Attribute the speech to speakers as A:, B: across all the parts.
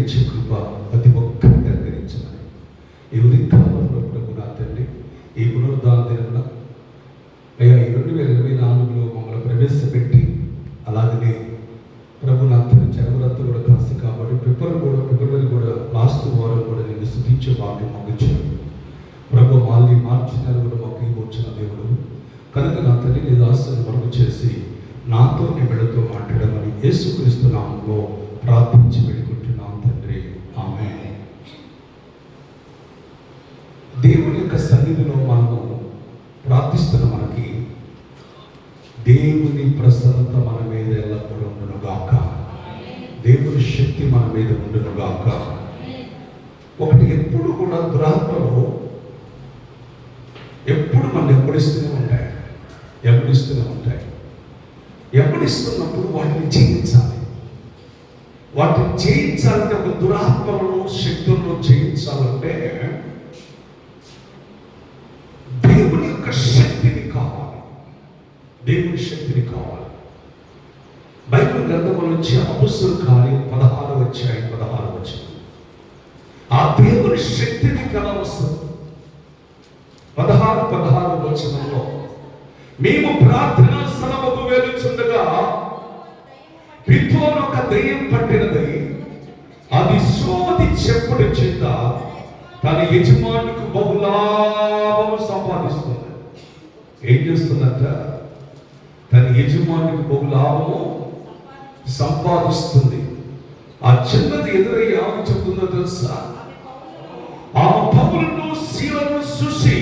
A: నడిచే కృప ప్రతి ఒక్కరికి అనుగ్రహించమని ఈ ఉదయకాలంలో ప్రభు నా తండ్రి ఈ పునరుద్ధాన దినమున అయ్యా ఈ 2024లో మమ్మల్ని ప్రవేశపెట్టి అలాగనే ప్రభు నా తండ్రి జనవరంతా కూడా కాస్త కాబట్టి ఫిబ్రవరి కూడా లాస్ట్ వారం కూడా నేను స్తుతించే భాగ్యం మాకు ఇచ్చాను ప్రభు. మార్చి నెల కూడా మాకు ఇవ్వచ్చిన దేవుడు కనుక నా తండ్రి నీ దాసుని మరుగు చేసి నాతో నీ బిడ్డతో మాట్లాడమని యేసుక్రీస్తు నామములో ప్రార్థించి వేడుకుంటున్నాం తండ్రి, ఆమేన్. దేవుని యొక్క సన్నిధిలో మనము ప్రార్థిస్తున్న మనకి దేవుని ప్రసన్నత మన మీద ఎల్లప్పుడూ ఉండును గాక, దేవుని శక్తి మన మీద ఉండును గాక. ఒకటి ఎప్పుడు కూడా దురాత్మలో ఎప్పుడు మనం ఎప్పడిస్తూనే ఉంటాయి. ఎప్పడిస్తున్నప్పుడు వాటిని జయించాలంటే ఒక దురాత్మలను శక్తులను జయించాలంటే దేవుని యొక్క శక్తిని కావాలి. బైబిల్ గ్రంథంలో నుంచి అపొస్తలుల కార్యం 16వ అధ్యాయం 16వ వచనం. ఆ దేవుని శక్తిని కలవస్తుంది. 16వ వచనంలో మేము ప్రార్థన స్థలముకు వెలుచుండగా పితోను ఒక దయ్యం పట్టినదై అది సోది చెప్పుడు చేత తన యజమానికి బహులాభము సంపాదిస్తుంది. ఏం చేస్తుందంట? తన యజమానికి బహులాభము సంపాదిస్తుంది. ఆ చిన్నది ఎదురయ్యి ఆమె చెప్తుందో తెలుసా? ఆమె పౌలును శీలను చూసి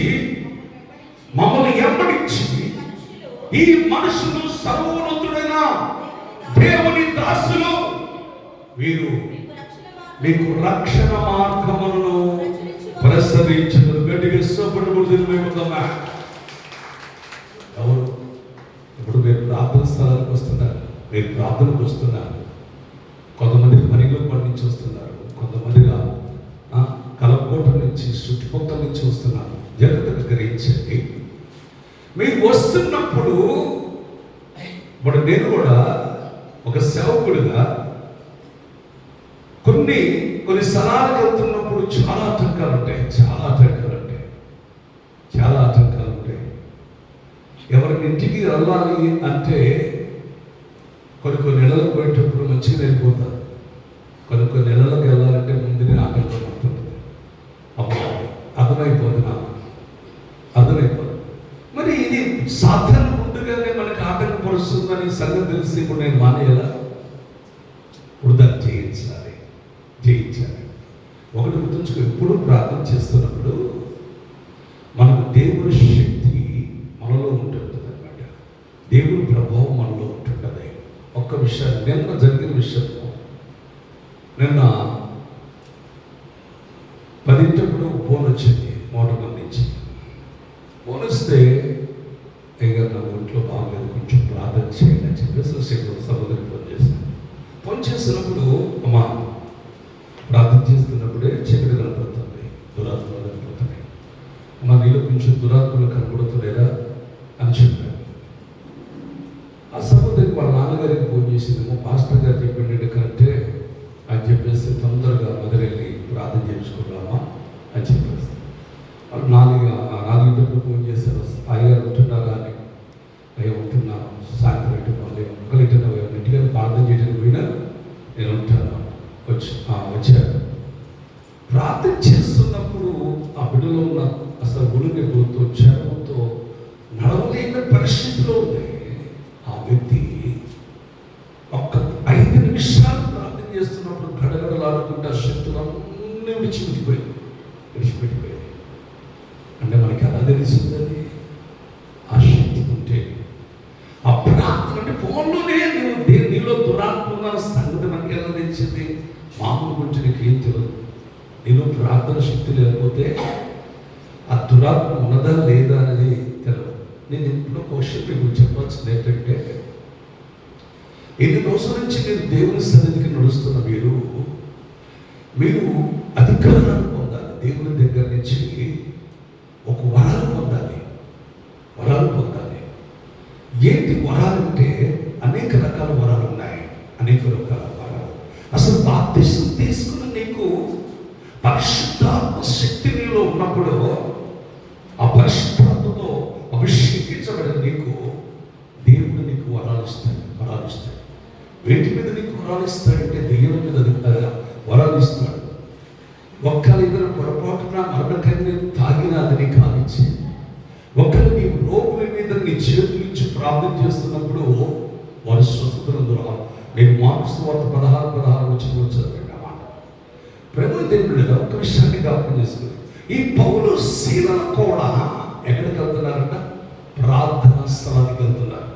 A: మమ్మల్ని వెంబడించి ఈ మనుషులు సర్వోన్నతుడైన దేవుని దాసులు, వీరు మీకు రక్షణ మార్గములను ప్రసరించుదురు. గట్టిగా ఇష్టపడబడుతుందా? ఎవరు ఇప్పుడు మీరు ప్రార్థన స్థలానికి వస్తున్నారు, మీరు ప్రార్థనకు వస్తున్నారు. కొంతమంది మరిగొప్పటి నుంచి వస్తున్నారు, కొంతమంది కలకోట నుంచి చుట్టుపక్కల నుంచి వస్తున్నారు. జాగ్రత్తగా గ్రహించండి. మీరు వస్తున్నప్పుడు ఇప్పుడు నేను కూడా ఒక సేవకుడిగా కొన్ని స్థలాలకు వెళ్తున్నప్పుడు చాలా ఆటంకాలు ఉంటాయి. ఎవరికి ఇంటికి వెళ్ళాలి అంటే కొన్ని నెలలకు పోయేటప్పుడు మంచిగా వెళ్ళిపోతారు. కొన్ని నెలలకు వెళ్ళాలంటే ముందుగా ఆటంకం పడుతుంది. అప్పుడు అర్థమైపోదు. మరి ఇది సాధారణ ముందుగానే మనకి ఆటంకపరుస్తుందని సంగతి తెలిసి ఇప్పుడు నేను మానేయాలా? వృధా జయించాలి. ఒకటి గుర్తుంచుకో, ఎప్పుడు ప్రార్థన చేస్తున్నప్పుడు మనకు దేవుని శక్తి మనలో ఉంటుంది అన్నమాట. దేవుని ప్రభావం మనలో ఉంటుంటుంది. ఒక్క విషయం, నిన్న జరిగిన విషయం, నిన్న 10 ఫోన్ వచ్చింది మోటగం నుంచి. ఫోన్ వస్తే అయ్యా నా ఒంట్లో బాగలేదు, కొంచెం ప్రార్థన చేయండి అని చెప్పేసి సహోదరి ఫోన్ చేసినప్పుడు అమ్మా ప్రార్థన చేస్తున్నప్పుడే చీకటి కనపడుతుంది, దురాత్మలు కనపడుతున్నాయి. అమ్మా నీలో కొంచెం దురాత్మలు కనపడుతున్నాయా అని చెప్పాను. ఆ సహోదరికి వాళ్ళ నాన్నగారికి ఫోన్ చేసిందేమో, పాస్టర్ గారు చెప్పిండే కంటే అని చెప్పేసి తొందరగా మొదలెళ్ళి ప్రార్థన చేయించుకున్నామా అని చెప్పేసి 4 ఫోన్ చేశారు. అయ్యారు ఉంటున్నారా అని. అయ్యా ఉంటున్నాను, సాయంత్రం పెట్టుకోవాలి, ఒకరింటిన ఇంటికి ప్రార్థన చేయడానికి పోయినా నేను ఉంటాను. వచ్చారు. ప్రార్థన చేస్తున్నప్పుడు ఆ బిడ్డలో ఉన్న అసలు గురునితో జ్వరంతో నడవలేని పరిస్థితిలో ఉంది. ఆ వ్యక్తి ఒక్క 5 నిమిషాలు ప్రార్థన చేస్తున్నప్పుడు గడగడలాడుకుంటే ఆ శక్తులు అన్నీ విడిచిపెట్టిపోయింది. అంటే మనకి ఎలా తెలిసిందని? ఆ శక్తి ఉంటే, ఆ ప్రార్థన అంటే ఫోన్లోనే నీలో దురాత్మ ఉన్న సంగతి మనకి ఎలా తెలిసింది? మామూలు గురించి నీకు ఏం తెలియదు. నీలో ప్రార్థన శక్తి లేకపోతే ఆ దురాత్మ ఉన్నదా లేదా అనేది తెలియదు. నేను ఇప్పుడు క్వశ్చన్ మీకు చెప్పాల్సింది ఏంటంటే, ఎన్ని రోజుల నుంచి మీరు దేవుని సన్నిధికి నడుస్తున్న మీరు అధికారాన్ని పొందాలి. దేవుని దగ్గర నుంచి ఒక వరాలు పొందాలి. ఏంటి వరాలంటే? అనేక రకాల వరాలు ఉన్నాయి. అసలు బాప్తిసం తీసుకున్న నీ వేటి మీద నీకు వరాలు ఇస్తాడంటే దెయ్యం మీద వరాలు ఇస్తాడు. ఒక్కరి ఇద్దరు పొరపాటున మరణకన్ని తాగినా అది నీకు ఆగించి, ఒకరు నీ రోగుల మీద నీ చేతుల నుంచి ప్రార్థన చేస్తున్నప్పుడు వారు స్వతంత్రం. నేను మార్క్స్ వార్త 16 వచ్చిన చదివాను అన్నమాట. ప్రభు దేవుడు ఒక విషయాన్ని జ్ఞాపకం చేసుకుని, ఈ పౌలు శీలలు కూడా ఎక్కడికి వెళ్తున్నారంట? ప్రార్థనా స్థలానికి వెళ్తున్నారు,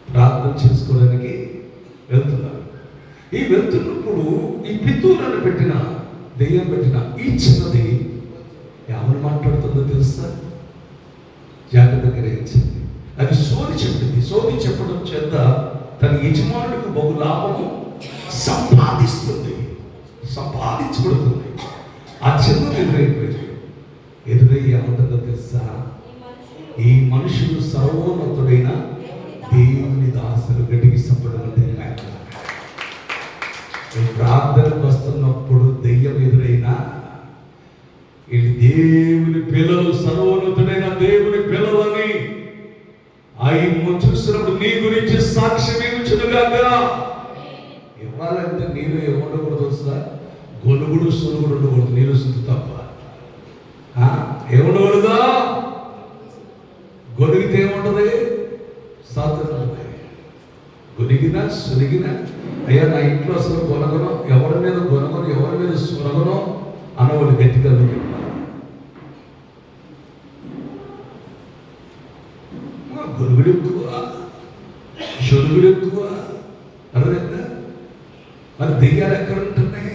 A: ప్రార్థన చేసుకోవడానికి వెళ్తున్నారు. ఈ వెళ్తున్నప్పుడు ఈ పితూలను పెట్టిన దెయ్యం పెట్టిన ఈ చిన్నది ఎవరు మాట్లాడుతుందో తెలుసా? జాగ్రత్త గ్రహించింది. అది సోది చెప్పింది. సోది చెప్పడం చేత తన యజమానుడికి బహు లాభము సంపాదించబడుతుంది. ఆ చిన్నది ఎదురైపోయింది. ఎదురయ్యి ఏమంటుందో తెలుసా? ఈ మనుషులు సర్వోన్నతుడైన దేవుని దాసులు. గట్టికి సంపడం ప్రార్థనకు వస్తున్నప్పుడు దెయ్యం ఎదురైనా వీళ్ళు దేవుని పిల్లలు, సర్వోన్నతుడైన దేవుని పిల్లలని ఆయన చూసినప్పుడు నీ గురించి సాక్ష్యం ఏమిచ్చునుగాక. ఇవ్వాలంటే నేను ఏముండకూడదు వస్తుందా? గొనుగుడు సొనుగుడు ఉండకూడదు, నేను శుద్ధి తప్ప. ఏముండకూడదా? గొనిగితే ఏముంటది? సాధన ఉంటుంది. గొనిగినా సొనిగినా అయ్యా నా ఇంట్లో అసలు గొనగనో, ఎవరి మీద గొనగనో, ఎవరి మీద సొనగనో అన్నవాళ్ళు గట్టిగా చెప్పారు. గొనుగుడు ఎక్కువ, సొనుగుడు ఎక్కువ. అర్థమైందా? మరి దెయ్యాలు ఎక్కడ ఉంటున్నాయి?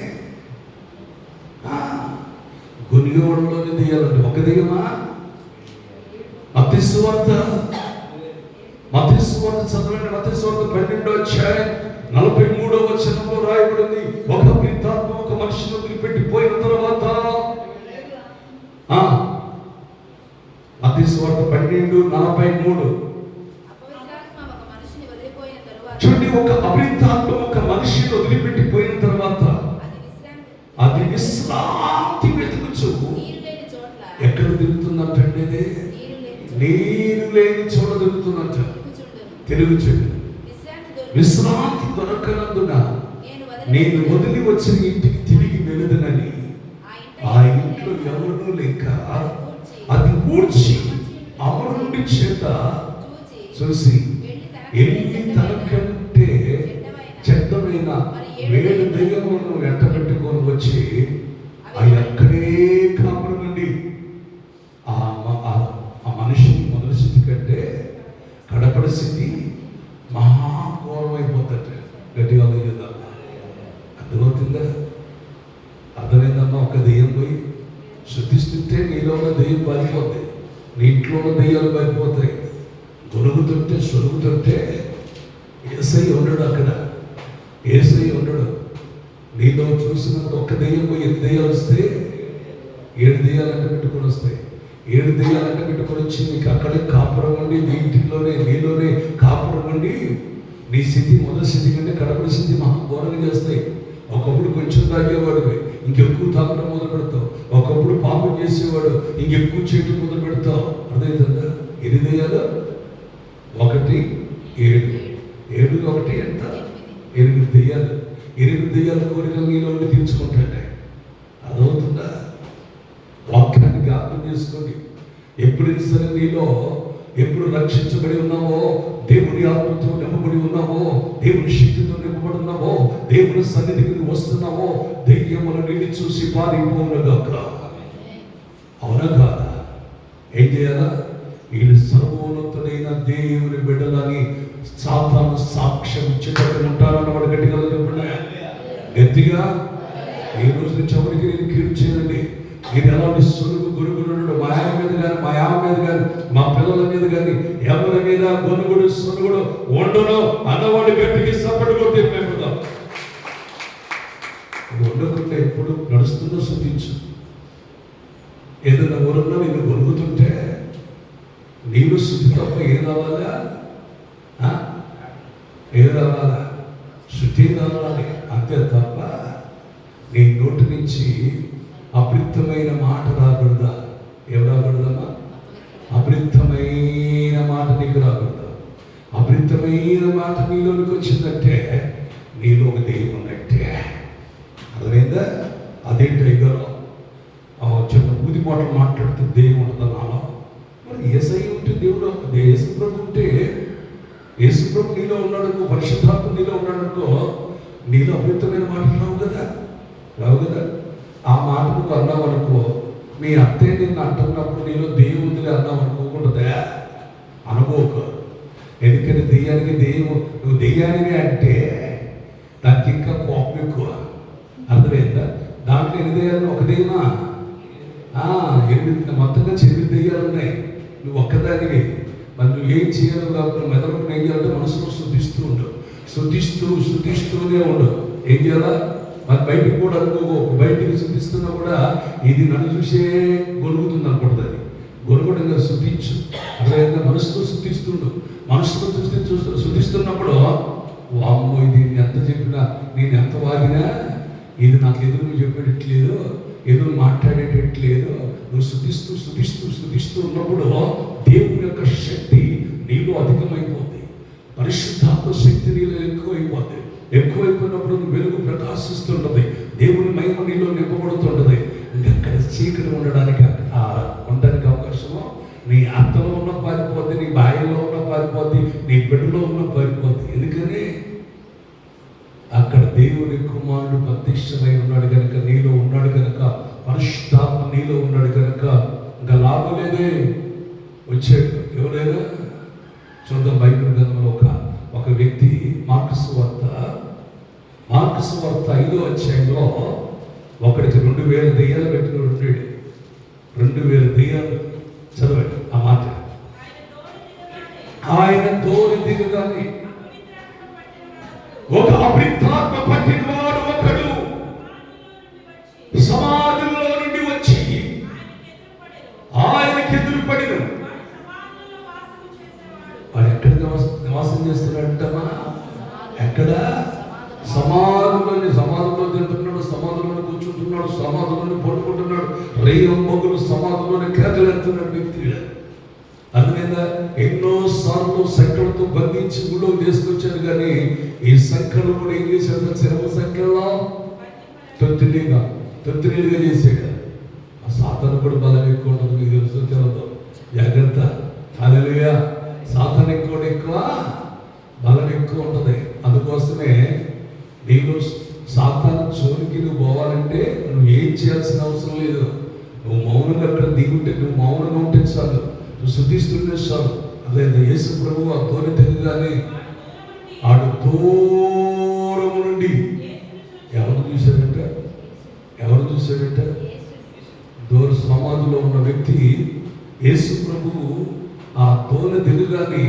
A: గొనిగోడంలోనే దెయ్యాలంటే ఒక దెయ్యమా? మత్తయి సువార్త చదవండి. మత్తయి సువార్త 12వ అధ్యాయం 43వ వచనంలో రాయబడింది, ఒక అపరిత్తాత్మ ఒక మనిషిని వదిలిపెట్టిపోయిన తర్వాత, మత్తయి సువార్త 12:43 చూడండి. ఒక అపరిత్తాత్మ ఒక మనిషిని వదిలిపెట్టిపోయిన తర్వాత అది విశ్రాంతి వెతుకుచు ఎక్కడ తిరుగుతున్నట్టండి? అది నీరు లేని చోట తిరుగుతున్నట్ట తిరుగుచుండు. విశ్రాంతి దొరకనందున నేను వదిలి వచ్చిన ఇంటికి తిరిగి వెళుదనని ఆ ఇంట్లో ఎవరు లేక అది ఊడ్చి అమరుండి చేత చూసి ఎన్ని తనకంటే చెడ్డమైన వేడు దెయ్యములను వెంట పెట్టుకొని వచ్చి అవి అక్కడే కాపురమండి. ఆ మనిషిని మొదటి స్థితి కంటే కడపడి స్థితి మహాఘోరమైపోతాడు. గట్టిగా లేదా? అర్థమవుతుందా? అర్థమైందమ్మా? ఒక దెయ్యం పోయి శుద్ధిస్తుంటే నీలో ఉన్న దెయ్యం పారిపోతాయి, నీ ఇంట్లో ఉన్న దెయ్యాలు పారిపోతాయి. దొరుకుతుంటే సొరుగుతుంటే ఏసై ఉండడు అక్కడ, ఏసై ఉండడు. నీలో చూసినప్పుడు ఒక్క దెయ్యం పోయి 8 దెయ్యాలు వస్తే 7 దెయ్యాలు అంట పెట్టుకొని వస్తాయి. 7 దెయ్యాలు అంట పెట్టుకొని వచ్చి నీకు అక్కడే కాపురం ఉండి, నీ ఇంటిలోనే నీలోనే కాపురం ఉండి నీ స్థితి మొదటి స్థితి కంటే కడపడి స్థితి మహాఘోరంగా చేస్తాయి. ఒకప్పుడు కొంచెం తాగేవాడివి, ఇంకెక్కువ తాగడం మొదలు పెడతావు. ఒకప్పుడు పాపం చేసేవాడు, ఇంకెక్కువ చేయటం మొదలు పెడతావు. అర్థమవుతుందా? 8 దెయ్యాలు 1 7 7 1 ఎంత? 8 దెయ్యాలు. 8 దెయ్యాల కోరికలు నీలో ఉండి తీర్చుకుంటాడే. అర్థమవుతుందా? వాక్యాన్ని జ్ఞాపకం చేసుకోండి. ఎప్పుడైనా సరే నీలో ఎప్పుడు రక్షించబడి ఉన్నావో, దేవుని ఆత్మతో నింపబడి ఉన్నావో, దేవుని శక్తితో నింపబడి ఉన్నావో, దేవుని సన్నిధికి వస్తున్నావో, దెయ్యములు నిన్ను చూసి పారిపోవునుగాక. అవునా కాదా? ఏం చేయాలా? వీళ్ళు సర్వోన్నతుడైన దేవుని బిడ్డలని సాతాను సాక్ష్యం ఇచ్చేటట్టు ఉంటారన్నమాట. గట్టిగా చెప్పండి, గట్టిగా. ఈ రోజు నుంచి ఎవరికి నేను కీడు చేయండి. మీరు ఎలాంటి సొలుగు గొరుగుడు మా ఆయన మీద కానీ, మా యావ మీద కానీ, మా పిల్లల మీద కానీ, ఎవరి మీద గొనుగుడు సొలుగుడు ఉండను అన్నవాడు గట్టికి సపోర్ట్ కొట్టి మేపుదాం. ఉండకుండా ఎప్పుడు నడుస్తుందో శుద్ధించు. ఏదైనా ఊరున్నా నేను గొనుగుతుంటే నీవు శుద్ధి తప్ప ఏం రావాలా? ఏం రావాలా? శుద్ధి రావాలి అంతే తప్ప నీ నోటి నుంచి అపరిత్తమైన మాట రాకూడదా? ఏం రాకూడదమ్మా? అపరిత్తమైన మాట నీకు రాకూడదు. అపరిత్తమైన మాట నీలోనికి వచ్చిందంటే నీలో ఒక దెయ్యం ఉన్నట్టే. అర్థమైందా? అదేంటి అయ్యారో చిన్న బూది మాటలు మాట్లాడితే దెయ్యం ఉంటుంది నాలో. మరి యేసయ్య ఉంటే దేవుడు, యేసుప్రభు ఉంటే, యేసుప్రభు నీలో ఉన్నాడనుకో, పరిశుద్ధాత్మ నీలో ఉన్నాడనుకో, నీలో అపవిత్రమైన మాటలు రావు కదా. ఆ మాట నువ్వు అన్నావు అనుకో, మీ అత్తయ్య నిన్ను అంటున్నప్పుడు నీలో దెయ్యం ఉందిలే అన్నావు అనుకోకుండా అనుకోకు. ఎందుకంటే నువ్వు దెయ్యానివి అంటే దానికి ఇంకా కోపం ఎక్కువ. అర్థమైందా? దాంట్లో ఎన్ని దెయ్యాలు? ఒక దెయ్యమా? 8 మొత్తంగా 9 దెయ్యాలు ఉన్నాయి. నువ్వు ఒక్కదానివి. మరి నువ్వేం చేయాలి కాబట్టి మెదడుకుని ఏం చేయాలంటే మనసులో శుద్ధిస్తూనే ఉండు. ఏం చేయాలా? మరి బయటికి కూడా అనుకోకు. బయటికి శుద్ధిస్తున్నా కూడా ఇది నన్ను చూసే గొలుగుతుంది అనుకుంటుంది. గొలుగుడంగా శుద్ధించు. అదేవిధంగా మనసులో శుద్ధిస్తుండు. మనసులో శుద్ధిస్తున్నప్పుడు వామ్మో, ఇది ఎంత చెప్పినా, నేను ఎంత వాగినా ఇది నాకు ఎదురు చెప్పేటట్లేదు, ఎదురు మాట్లాడేటట్లేదు. నువ్వు శుద్ధిస్తూ ఉన్నప్పుడు దేవుని యొక్క శక్తి నీలో అధికమైపోద్ది. పరిశుద్ధాత్మ శక్తి నీలో ఎక్కువైపోయినప్పుడు నువ్వు వెలుగు ప్రకాశిస్తుంటుంది. దేవుని మహిమ నీలో నింపబడుతుంటుంది. ఇంకక్కడ చీకటి ఉండడానికి అవకాశము నీ అత్తలో ఉన్న పారిపోద్ది, నీ బాయిలో ఉన్న పారిపోద్ది, నీ బిడ్డలో ఉన్న పారిపోద్ది. ఎందుకని అక్కడ దేవుని కుమారుడు ప్రత్యక్షమై ఉన్నాడు కనుక, నీలో ఉన్నాడు కనుక, పరిశుద్ధాత్మ నీలో ఉన్నాడు కనుక ఇంకా లాభం లేదే. వచ్చాడు ఎవరైనా చూద్దాం. బైబిల్ గ్రంథంలో ఒక వ్యక్తి మార్కు సువార్త 5వ అధ్యాయంలో ఒకడికి 2000 దెయ్యాలు పెట్టిన ఉంటాడు. 2000 దెయ్యాలు. చదవండి ఆ మాట. ఆయన తోడు దిగగానే ఒక అపవిత్రాత్మ పట్టినవాడు ఒకడు సమాధిలో నుండి వచ్చి ఆయనకి ఎదురు పడిన. వాడు ఎక్కడ నివాసం చేస్తున్నాడంటమా? ఎక్కడ? సమాధిలో తింటున్నాడు, సమాధిలోనే కూర్చుంటున్నాడు, సమాధిలోనే పడుకుంటున్నాడు, రేయంబగులు సమాధిలోనే కేకలేస్తున్నాడు వ్యక్తి. అర్థమైందా? ఎన్నో సార్లు సంఖ్యలతో బంధించి ఊళ్ళో తీసుకొచ్చారు. కానీ ఈ సంఖ్యలు కూడా ఏం చేశాడు? చెరవ సంఖ్యలో తొత్తినీలుగా చేసాడు. ఆ సాతాను కూడా బలం ఎక్కువ ఉంటుంది. మీకు తెలుసు, తెలదు. జాగ్రత్త. హల్లెలూయా. సాతానికి కూడా ఎక్కువ బలం ఎక్కువ ఉంటుంది. అందుకోసమే నీవు సాతాను జోలికి నువ్వు పోవాలంటే నువ్వు ఏం చేయాల్సిన అవసరం లేదు. నువ్వు మౌనంగా అక్కడ దిగుంటే, నువ్వు మౌనంగా ఉంటే చాలు, నువ్వు శుద్ధిస్తుంటే చాలు. అదే యేసు ప్రభువు ఆ ధోని తెగగానే ఆడు దూరము నుండి ఎవరు చూశాడంటే దూర సమాధిలో ఉన్న వ్యక్తి యేసు ప్రభువు ఆ ధోని దిగుగానే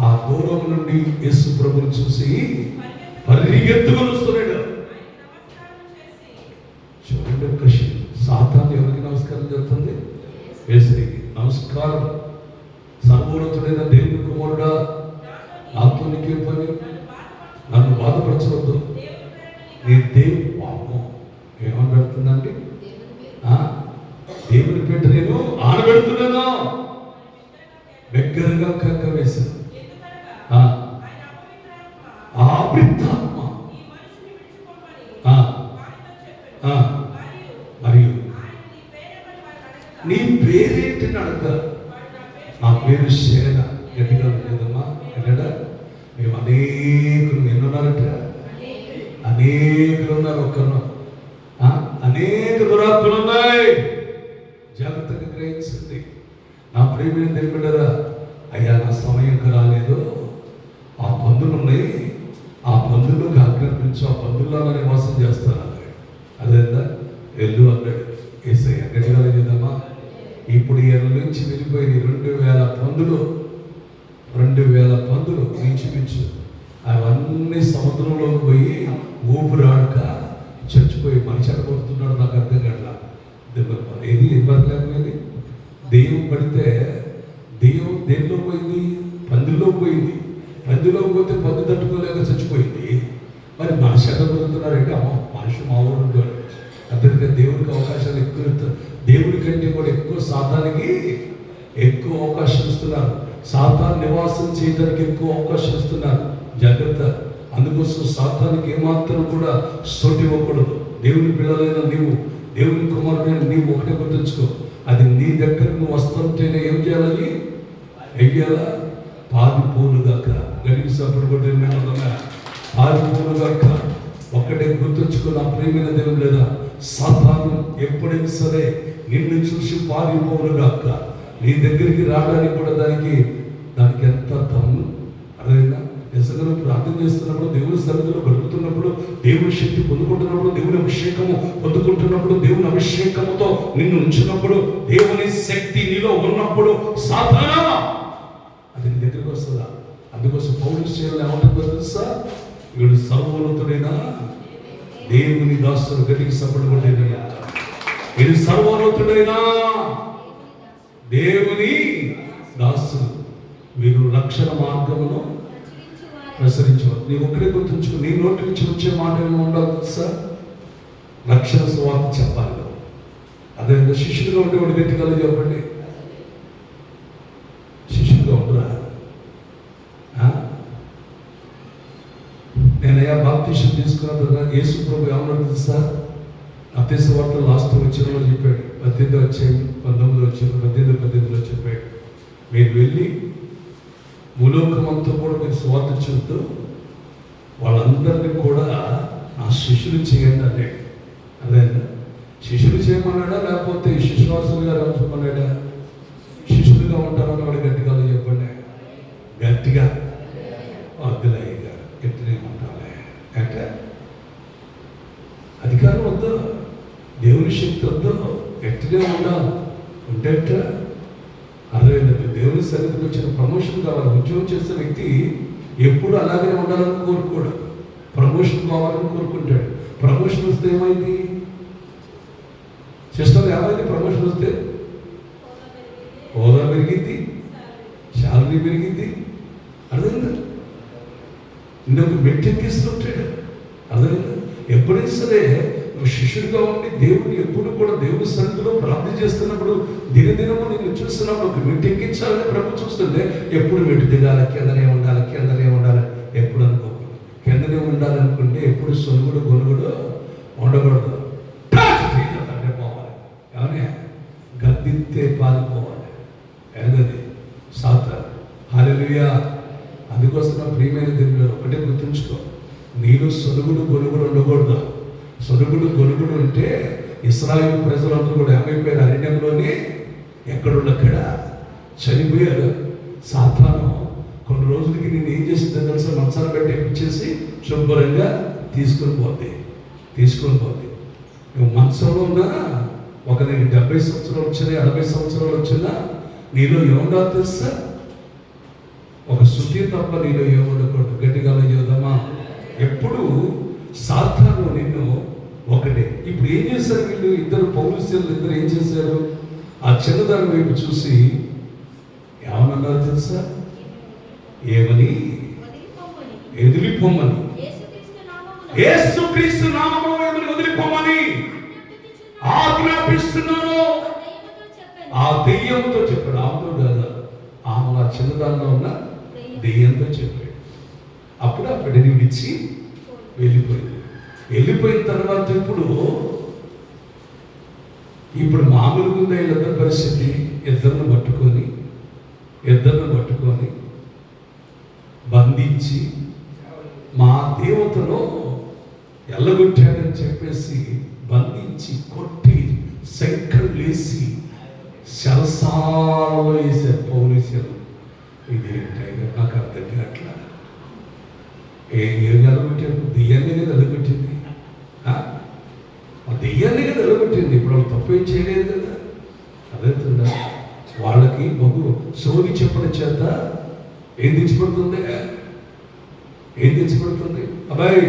A: ఆ దూరం నుండి యేసు ప్రభువుని చూసి పరిగెత్తుకొని వస్తున్నాడు. చూడండి, కృషి. సాతాను ఎవరికి నమస్కారం చేస్తుంది? యేసుకి నమస్కారం. సర్వోన్నతుడైన దేవుని కుమారుడా, నాతో నీకే పని, నన్ను బాధపరచవద్దు. నీ దేవుడు పాపం ఏమని పెడుతుందండి? దేవుని పేట నేను ఆనబెడుతున్నాను. దగ్గరగా కక్క వేశాను. అపవిత్రాత్మ మరియు నీ పేరేంటిని అడగారు. నా పేరు శేన. గట్టిగా లేదమ్మా. ఎన్నడా? మేము అనేకులు ఎన్నున్నారట? అనేకులు ఉన్నారు. ఒక్కరు అనేక దురాత్మలు ఉన్నాయి. జాగ్రత్తగా గ్రహించండి. నా ప్రేమిని తెలిపిడారా? అయ్యా, నా సమయంకి రాలేదు, ఆ పందులు ఉన్నాయి, ఆ పందుల్లోకి ఆజ్ఞాపించు, ఆ పందుల్లో నివాసం చేస్తాను. అదేందా? వెళ్ళు అన్నాడు యేసయ్య. గట్టిగా లేదమ్మా. ఇప్పుడు ఈయన నుంచి వెళ్ళిపోయింది 2000 పందులు. 2000 పందులు మించు. అవన్నీ సముద్రంలోకి పోయి ఊపిరాడక చచ్చిపోయి మనిషి అడగొడుతున్నాడు. నాకు అర్థం కాట్లా. ఏది ఇవ్వలేకపోయింది. దెయ్యం పడితే దెయ్యం దేనిలో పోయింది? పందుల్లో పోయింది. పందులో పోతే పందు తట్టుకోలేక చచ్చిపోయింది. మరి మనిషి అడగొడుతున్నారంటే అమ్మ మనిషి మామూలు అతనికి దేవుడికి అవకాశాలు ఎక్కువ, దేవుడి కంటే కూడా ఎక్కువ సాతానికి ఎక్కువ అవకాశం ఇస్తున్నారు. సాతాను నివాసం చేయడానికి ఎక్కువ అవకాశం ఇస్తున్నారు. జాగ్రత్త. అందుకోసం సాతానికి ఏమాత్రం కూడా సోటి ఇవ్వకూడదు. దేవుని పిల్లలైన నీవు, దేవుని కుమారుడైన నీవు ఒకటే గుర్తుంచుకో, అది నీ దగ్గరకు నువ్వు వస్తుంటేనే ఏం చేయాలని? వెయ్యాలా? పారిపోనుగాక. గడికి సపోర్ట్ కొట్టిన పారిపోనుగాక. ఒక్కటే గుర్తుంచుకో నా ప్రియమైన దేవుడు, లేదా సాతాను ఎప్పుడైనా సరే నిన్ను చూసి పారిపోనుగాక. నీ దగ్గరికి రావడానికి కూడా దానికి ఎంత దమ్ము. అదేనా? నిజంగా ప్రార్థన చేస్తున్నప్పుడు, దేవుని సన్నిధిలో గడుపుతున్నప్పుడు, దేవుని శక్తి పొందుకుంటున్నప్పుడు, దేవుని అభిషేకము పొందుకుంటున్నప్పుడు, దేవుని అభిషేకముతో నిన్ను ఉంచినప్పుడు, దేవుని శక్తి నీలో ఉన్నప్పుడు సాతానా అది నీ దగ్గరికి వస్తుందా? అందుకోసం పౌలు చేయాలని ఏమంటుందో తెలుసా? వీడు సర్వోన్నతుడైన దేవుని దాసుడు. గట్టికి సపోర్ట్ కొట్టేది. ఇది సర్వోన్నతుడైన దేవుని దాసుడు. వీరు రక్షణ మార్గమును ప్రసరించేవారు. నీ ఒక్కడే గుర్తుంచుకో, నీ నోటి నుంచి వచ్చే మాట ఏమో ఉండాలి సార్, రక్షణ సువార్త చెప్పాలి. అదే శిష్యులుగా ఉంటే వాడు గట్టిగా చెప్పండి. శిష్యులుగా ఉండరా? నేనయ్యా బాప్టిజం తీసుకున్న తర్వాత యేసు ప్రభు ఏమన్నాడు తెలుసా? మత్తయి సువార్త లాస్ట్ వచ్చిన చెప్పాడు, 18 వచ్చాయి, 19 వచ్చాయి, 18 చెప్పాడు, మీరు వెళ్ళి భూలోకమంతా కూడా మీరు సువార్త చెబుతూ వాళ్ళందరినీ కూడా నా శిష్యులు చేయండి అన్నాడు. అదే శిష్యులు చేయమన్నాడా, లేకపోతే శిశువాసులు గారు చెప్పమన్నాడా? శిష్యులుగా ఉంటారని వాడు గట్టిగా చెప్పండి. గట్టిగా వద్దులయ్య గారు, గట్టినే ఉండాలి అంటే అధికారం వద్దు, దేవుని శక్తి వద్దు, గట్టిగా ఉండాలి. ఉంటే అర్థమైందండి. దేవుని సన్నిధికి వచ్చిన ప్రమోషన్ కావాలి. ఉద్యోగం చేసే వ్యక్తి ఎప్పుడు అలాగే ఉండాలని కోరుకోడు, ప్రమోషన్ కావాలని కోరుకుంటాడు. ప్రమోషన్ వస్తే ఏమైంది సిస్టమ్? ఏమైంది? ప్రమోషన్ వస్తే హోదా పెరిగింది, శాలరీ పెరిగింది. అర్థమైందా? ఇంకొక మెట్టెక్కిస్తుంటాడు. అర్థమైందా? ఎప్పుడైనా సరే నువ్వు శిష్యుడిగా ఉండి దేవుడిని ఎప్పుడు కూడా దేవుని సన్నిధిలో ప్రార్థన చేస్తున్నప్పుడు, దినదినము నిన్ను చూస్తున్నప్పుడు ఒక మెట్టు ఎక్కించాలని ప్రభు చూస్తుంటే, ఎప్పుడు మెట్టు దిగాలి, కిందనే ఉండాలి ఎప్పుడు అనుకోకూడదు. కిందనే ఉండాలనుకుంటే ఎప్పుడు సొనుగుడు గొనుగుడు ఉండకూడదు. పోవాలి, ఏమన్నా గద్దితే పారిపోవాలి. ఏదది సాతాను. హల్లెలూయా. అందుకోసం నా ప్రియమైన దేవుడు ఒకటే గుర్తుంచుకో, నీలో సొనుగుడు గొనుగుడు ఉండకూడదు. సొనుగుడు గొనుగుడు ఉంటే ఇశ్రాయేలు ప్రజలందరూ కూడా ఏమైపోయారు? అరణ్యంలోనే ఎక్కడున్నక్కడ చనిపోయారు. సాతాను కొన్ని రోజులకి నేను ఏం చేసిందో తెలుసా? మంచాలు పెట్టి ఎక్కించేసి శుభ్రంగా తీసుకొని పోతే నువ్వు మంచంలో ఉన్నా, ఒక నేను 70 సంవత్సరాలు వచ్చినా, 80 సంవత్సరాలు వచ్చినా, నీలో ఏముండాలి తెలుసా? ఒక శుద్ధి తప్ప నీలో ఏముండకూడదు. గట్టిగా చూద్దామా? ఎప్పుడు సాతాను నిన్ను ఒకటే. ఇప్పుడు ఏం చేశారు వీళ్ళు? ఇద్దరు పౌలుసేలు ఇద్దరు ఏం చేశారు? ఆ చిన్నదాని వైపు చూసి ఏమన్నారు తెలుసా? ఏమని? వదిలిపోమని. యేసుక్రీస్తు నామములో ఏమని? వదిలిపోమని ఆజ్ఞాపిస్తున్నాను. ఆ దెయ్యంతో చెప్పాడు. ఆమెతో కాదు, ఆమె ఆ చిన్నదానిలో ఉన్న దెయ్యంతో చెప్పాడు. అప్పుడు ఆ బిడ్డని విడిచి వెళ్ళిపోయిన తర్వాత ఇప్పుడు మామూలుగా ఉందా వీళ్ళందరి పరిస్థితి? ఇద్దరిని పట్టుకొని బంధించి మా దేవతలో ఎల్లగొట్టాడని చెప్పేసి బంధించి కొట్టి సంఖ్యలు వేసి శరసాలలో వేసారు పోలీసులు. ఇదేంటే నాకు అర్థం కావట్లా. ఏం ఎలగొట్టారు? దెయ్యాన్ని కదా ఎలగొట్టింది. దెయ్యాన్ని కదా ఎలగొట్టింది. ఇప్పుడు వాళ్ళు తప్పు ఏం చేయలేదు కదా. అదేతుందా? వాళ్ళకి బహు సోది చెప్పడం చేత ఏం తెచ్చిపడుతుంది? అబ్బాయి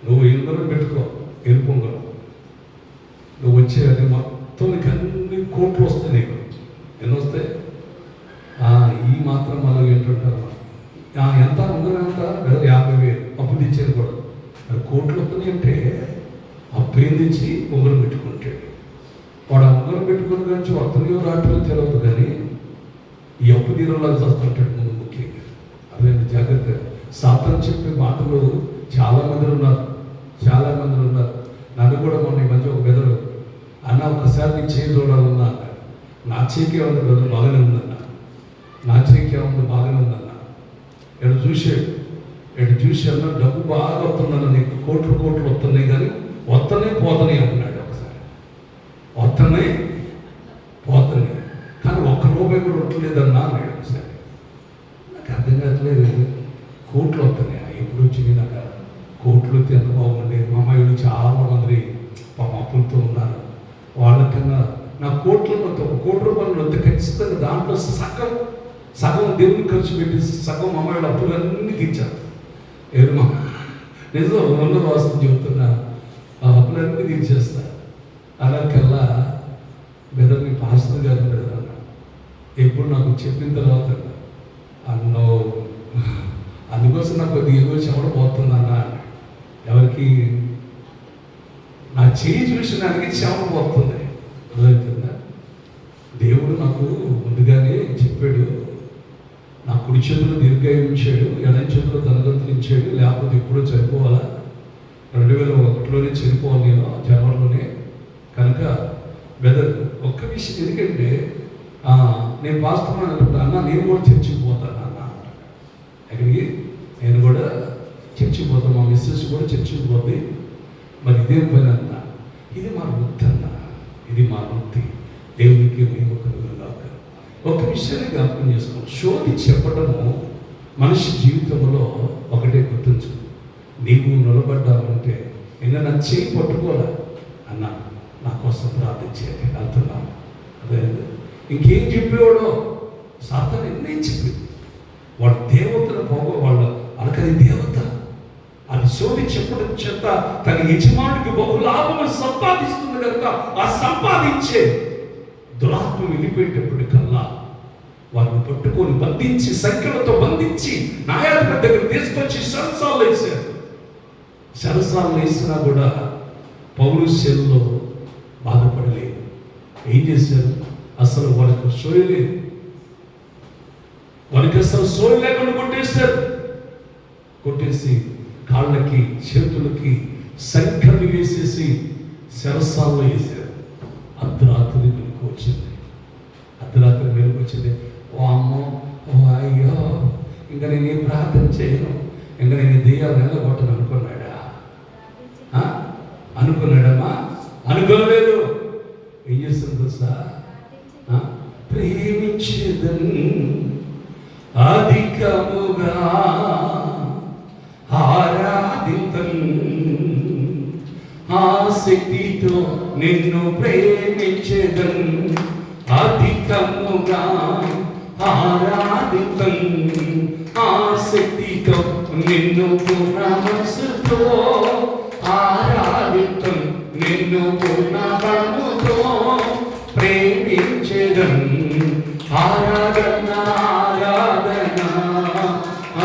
A: నువ్వు ఎలుగురం పెట్టుకో, ఎలుపొంగరం నువ్వు వచ్చే అది మొత్తం అన్ని కోట్లు వస్తాయి. నీకు ఎన్ని వస్తాయి? ఈ మాత్రం మనం ఏంటంటారు? ఎంత ఉంగరం ఎంత? 50,000 అప్పు తెచ్చేది కూడా. మరి కోట్లు వస్తుంది అంటే అప్పు ఏం తెచ్చి ఉంగరం పెట్టుకుంటాడు. వాడు ఆ ఉంగరం పెట్టుకుని గురించి వస్తున్నాయో రావట్లేదు తెలియదు, కానీ ఈ అప్పు తీరంలో వస్తుంటాడు ముందు ముఖ్యంగా. అదే జాగ్రత్త. సాతాను చెప్పే మాటలు చాలామంది ఉన్నారు. నన్ను కూడా మొన్న ఈ మధ్య ఒక బెదరు అన్న ఒకసారి నీ చేయి చూడాలన్నా అన్నాడు. నా చేయికే ఉంది బెదరు బాగానే ఉందన్న, నా చేయికే ఉంది బాగానే ఉందన్న. ఎడు చూసి అన్న డబ్బు బాగా వస్తుందన్న, నీకు కోట్లు వస్తున్నాయి కానీ పోతున్నాయి అంటున్నాడు. ఒకసారి పోతున్నాయి కానీ ఒక్క రూపాయి కూడా వట్టలేదన్నా అన్నాడు. ఒకసారి నాకు అర్థం కావట్లేదు, కోట్లు వస్తున్నాయి ఎప్పుడు వచ్చినాయి నాకు కోట్లు వస్తే ఎంత బాగుండేది. మా అమ్మాయిలు చాలా మంది పాప అప్పులతో ఉన్నారు. వాళ్ళకన్నా నా కోటి రూపాయలు వస్తే ఖచ్చితంగా దాంట్లో సగం దేవుని ఖర్చు పెట్టి సగం మా అమ్మాయిలు అప్పులన్నీ తీర్చారు. ఏమో నిజం రెండో వాస్తవం చెబుతున్నా, ఆ అప్పులన్నీ తీర్చేస్తారు. అలాగల్లా బెదర్ని పాస్టర్ గారు ఉండేది అన్న. ఎప్పుడు నాకు చెప్పిన తర్వాత అన్నో అందుకోసం నాకు కొద్దిగా ఏదో చెప్పడం పోతుందన్న. ఎవరికి నా చేయి చూసినానికి చెమట పోతుంది. అర్థమవుతుందా? దేవుడు నాకు ముందుగానే చెప్పాడు, నా కుడి చేతులు దీర్ఘాయువు ఇచ్చాడు, ఎడం చేతులు ధనవంతులు ఇచ్చాడు, లేకపోతే ఎప్పుడో చనిపోవాలా, 2001లోనే చనిపోవాలి నేను జనవరిలోనే. కనుక బెదర్ ఒక్క విషయం, ఎందుకంటే నేను వాస్తవం అన్న నేను కూడా చర్చికి పోతాను అన్న. ఎక్కడికి? నేను కూడా చర్చికి పోతాను, మా మిస్సెస్ కూడా చర్చికి పోతుంది. మరి ఇదేం పని అన్న? ఇది మా వృత్తి అన్న, ఇది మా వృత్తి. దేవునికి మేము కలుగులాక ఒక విషయాన్ని జ్ఞాపకం చేసుకోండి. శోధి చెప్పడము మనిషి జీవితంలో ఒకటే గుర్తుంచు. నీవు నిలబడ్డావంటే నిన్న నా చేయి పట్టుకోలే అన్న, నా కోసం ప్రార్థించేది వెళ్తున్నాను. అదే ఇంకేం చెప్పేవాడో సాతాను ఎన్నేం చెప్పింది. వాడు దేవతను వాళ్ళ అనకది దేవత అది శోధి చెప్పడం చేత తన యజమానికి బహులాభం సంపాదిస్తుంది కనుక ఆ సంపాదించే దురాత్మ వెళ్ళిపోయేటప్పటికల్లా వారిని పట్టుకొని బంధించి సంఖ్యలతో బంధించి న్యాయాధిపతి దగ్గర తీసుకొచ్చి సరసాలు వేసినా కూడా పౌరుషంలో బాధపడలేదు. ఏం చేశారు? అసలు వాడికి సోయలేదు, వాడికి అసలు సోయ లేకుండా కొట్టేసి కాళ్ళకి చేతులకి సంఖ్యలు వేసేసి శరసాల్లో వేశారు. అర్ధరాత్రి వెలుగు వచ్చింది. ఓ అమ్మో, ఓ అయ్యో, ఇంకా నేను ఏం ప్రార్థన చేయను, ఇంకా నేను దెయ్యాలు నిలబొట్టను అనుకున్నాడమ్మా? అనుకోలేదు. ఏం చేస్తుంది తెలుసా? ప్రేమించేదన్ అధికముగా ఆరాధితం ఆసక్తితో నిన్ను ప్రేమించేదన్ అధికముగా ఆరాధితం ఆసక్తితో నిన్ను పూర్ణమనసుతో ఆరాధితం నిన్ను పూర్ణబలముతో ప్రేమించేదన్ ఆరాధన ఆరాధన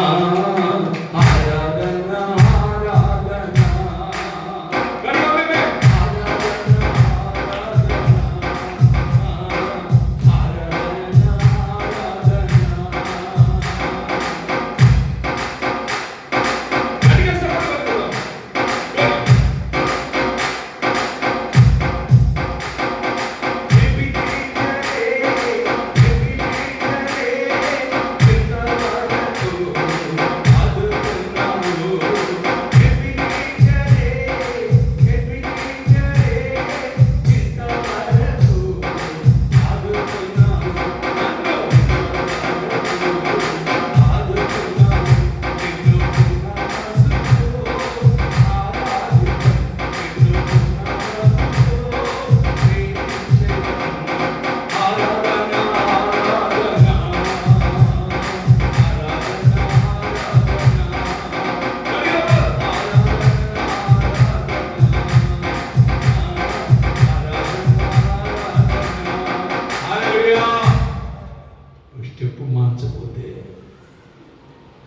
A: ఆరాధన ఆరాధన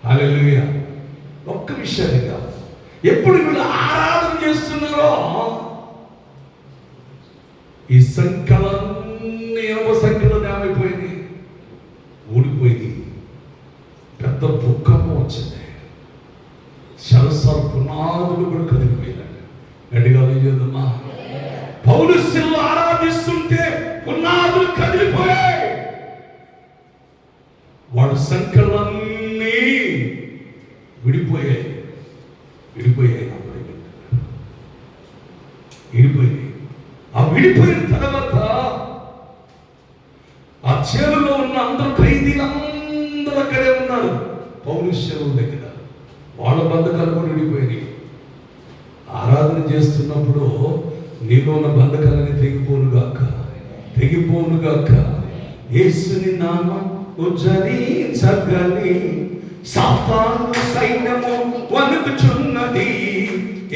A: హల్లెలూయా. ఒక్క విషయాన్ని కాదు, ఎప్పుడు వీళ్ళు ఆరాధన చేస్తున్నారో ఈ సంఖ్యలన్నీ సంఖ్యలో ఏమైపోయింది, ఊడిపోయింది. పెద్ద భూకంపం వచ్చింది. పునాదులు కూడా కదిలిపోయాడు. గట్టిగా చేద్దామా. పౌలు శిలువ ఆరాధిస్తుంటే పునాదులు కదిలిపోయాయి. వాడు సంఖ్యలన్నీ విడిపోయాయి. ఆ విడిపోయిన తర్వాత ఆ చేరులో ఉన్న అందరూ ఖైదీలందరూ అక్కడే ఉన్నారు పౌలు శిలువ దగ్గర. వాళ్ళ బంధకాలు కూడా విడిపోయినాయి. ఆరాధన చేస్తున్నప్పుడు నీలో ఉన్న బంధకాలని తెగిపోనుగాక. యేసుని నామం ఉచ్చరించగని సాతాను సైన్యము వణుకుచున్నది.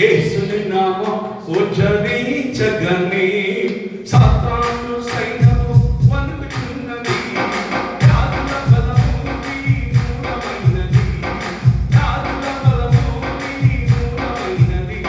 A: యేసుని నామం ఉచ్చరించగని సాతాను సైన్యము వణుకుచున్నది. యాదుల బలము మూలమైనది, యాదుల బలము మూలమైనది.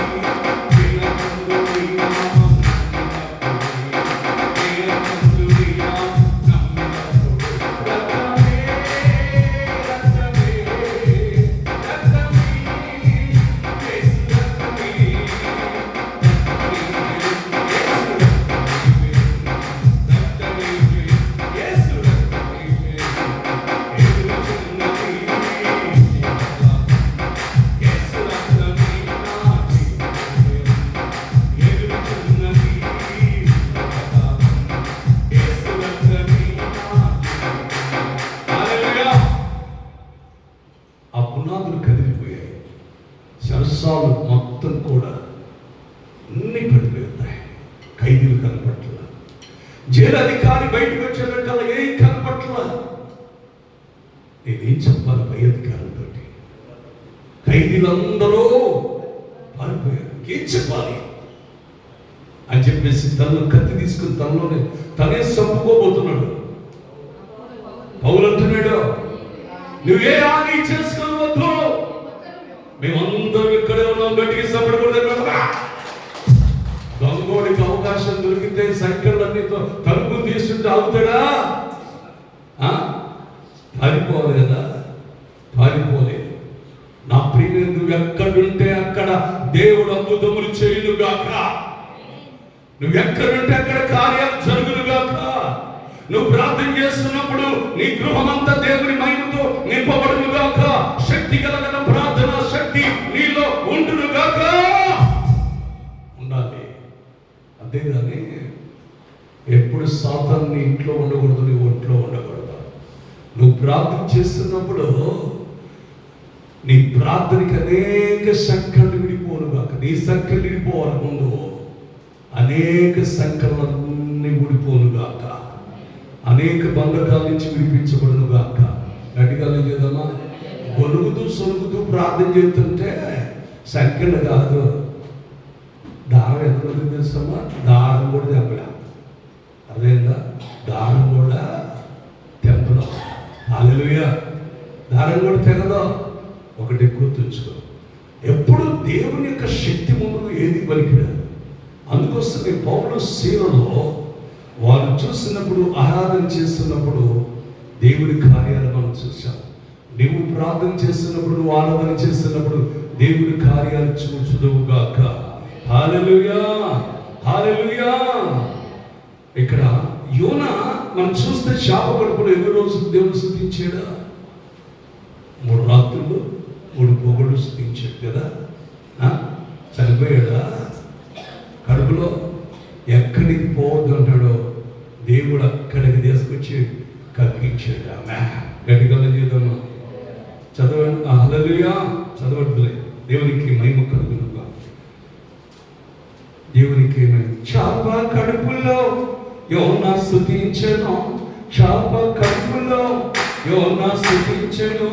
A: సరస్సాలు మొత్తం కూడా అన్ని పడిపోతాయి. ఖైదీలు కనపట్ల, జైలు అధికారి బయటకు వచ్చేటట్టు ఏం కనపట్ల. నేనేం చెప్పాలి పై అధికారులతో? ఖైదీలందరూ పారిపోయారు, ఏం చెప్పాలి అని చెప్పేసి తనలో కత్తి తీసుకుని తనే చంపుకోబోతున్నాడు. పౌలు అంటున్నాడు, నువ్వే హాని చేసుకోవద్దు, మేమందరం ఇక్కడే ఉన్నాం, గట్టికి సపడకూడదు. దొంగోడికి అవకాశం దొరికితే సంఖ్యలన్నీ తలుపు తీసుకుంటే అవుతాడా? పారిపోవాలి కదా, పారిపోలేదు. నా ప్రియ, నువ్వు ఎక్కడుంటే అక్కడ దేవుడు అద్భుతములు చేయునుగాక. నువ్వు ఎక్కడుంటే అక్కడ కార్యాలు జరుగునుగాక. నువ్వు ప్రార్థన చేస్తున్నప్పుడు నీ గృహమంతా దేవుని మహిమతో నింపబడునుగాక. శక్తి కలగల ప్రార్థన శక్తి నీలో ఉండునుగాక. ఉండాలి. అంతేగాని ఎప్పుడు సాతాను నీ ఇంట్లో ఉండకూడదు, నీ ఒంట్లో ఉండకూడదు. నువ్వు ప్రార్థన చేస్తున్నప్పుడు నీ ప్రార్థనకి అనేక సంఖ్యలు విడిపోనుగాక. నీ సంఖ్యలు విడిపోవాలి. ముందు అనేక సంఖ్యలన్నీ విడిపోనుగాక. అనేక బంధకాల నుంచి విడిపించబడునుగాక. గట్టిగా లేదమ్మా. గొలుగుతూ సొలుగుతూ ప్రార్థన చేస్తుంటే సంఖ్యలు కాదు, దారం ఎంత తెలుసమ్మా? దారం కూడా తెంపడం. అర్థమైందా? దారం కూడా తెంపడం. హల్లెలూయా. దారం కూడా తెగదు. ఒకటి గుర్తుంచుకో, ఎప్పుడు దేవుని యొక్క శక్తి ముందు ఏది పలికిరాదు. అందుకోసమే పౌలు శీలలో వాళ్ళు చూసినప్పుడు, ఆరాధన చేస్తున్నప్పుడు దేవుడి కార్యాలు మనం చూసాం. నువ్వు ప్రార్థన చేస్తున్నప్పుడు, నువ్వు ఆరాధన చేస్తున్నప్పుడు దేవుడి కార్యాలు చూచుదువుగాక. హల్లెలూయా, హల్లెలూయా. ఇక్కడ యోనా మనం చూస్తే శాప కడుపులో ఎన్ని రోజులు దేవుడు స్తుతించాడా? 3 రాత్రులు 3 పొగళ్ళు స్తుతించాడు కదా. చనిపోయాడా? కడుపులో ఎక్కడికి పోవద్దు అంటాడో దేవుడు అక్కడికి తీసుకొచ్చి కక్కించాడు. ఆమె గట్టిగా చేద్దామా. చదవండి. హల్లెలూయా. చదవద్దులే. దేవునికి మహిమ కలుగునుగా. దేవునికి చాప కడుపులో యోనా స్తుతించెను. చాప కడుపులో యోనా స్తుతించెను.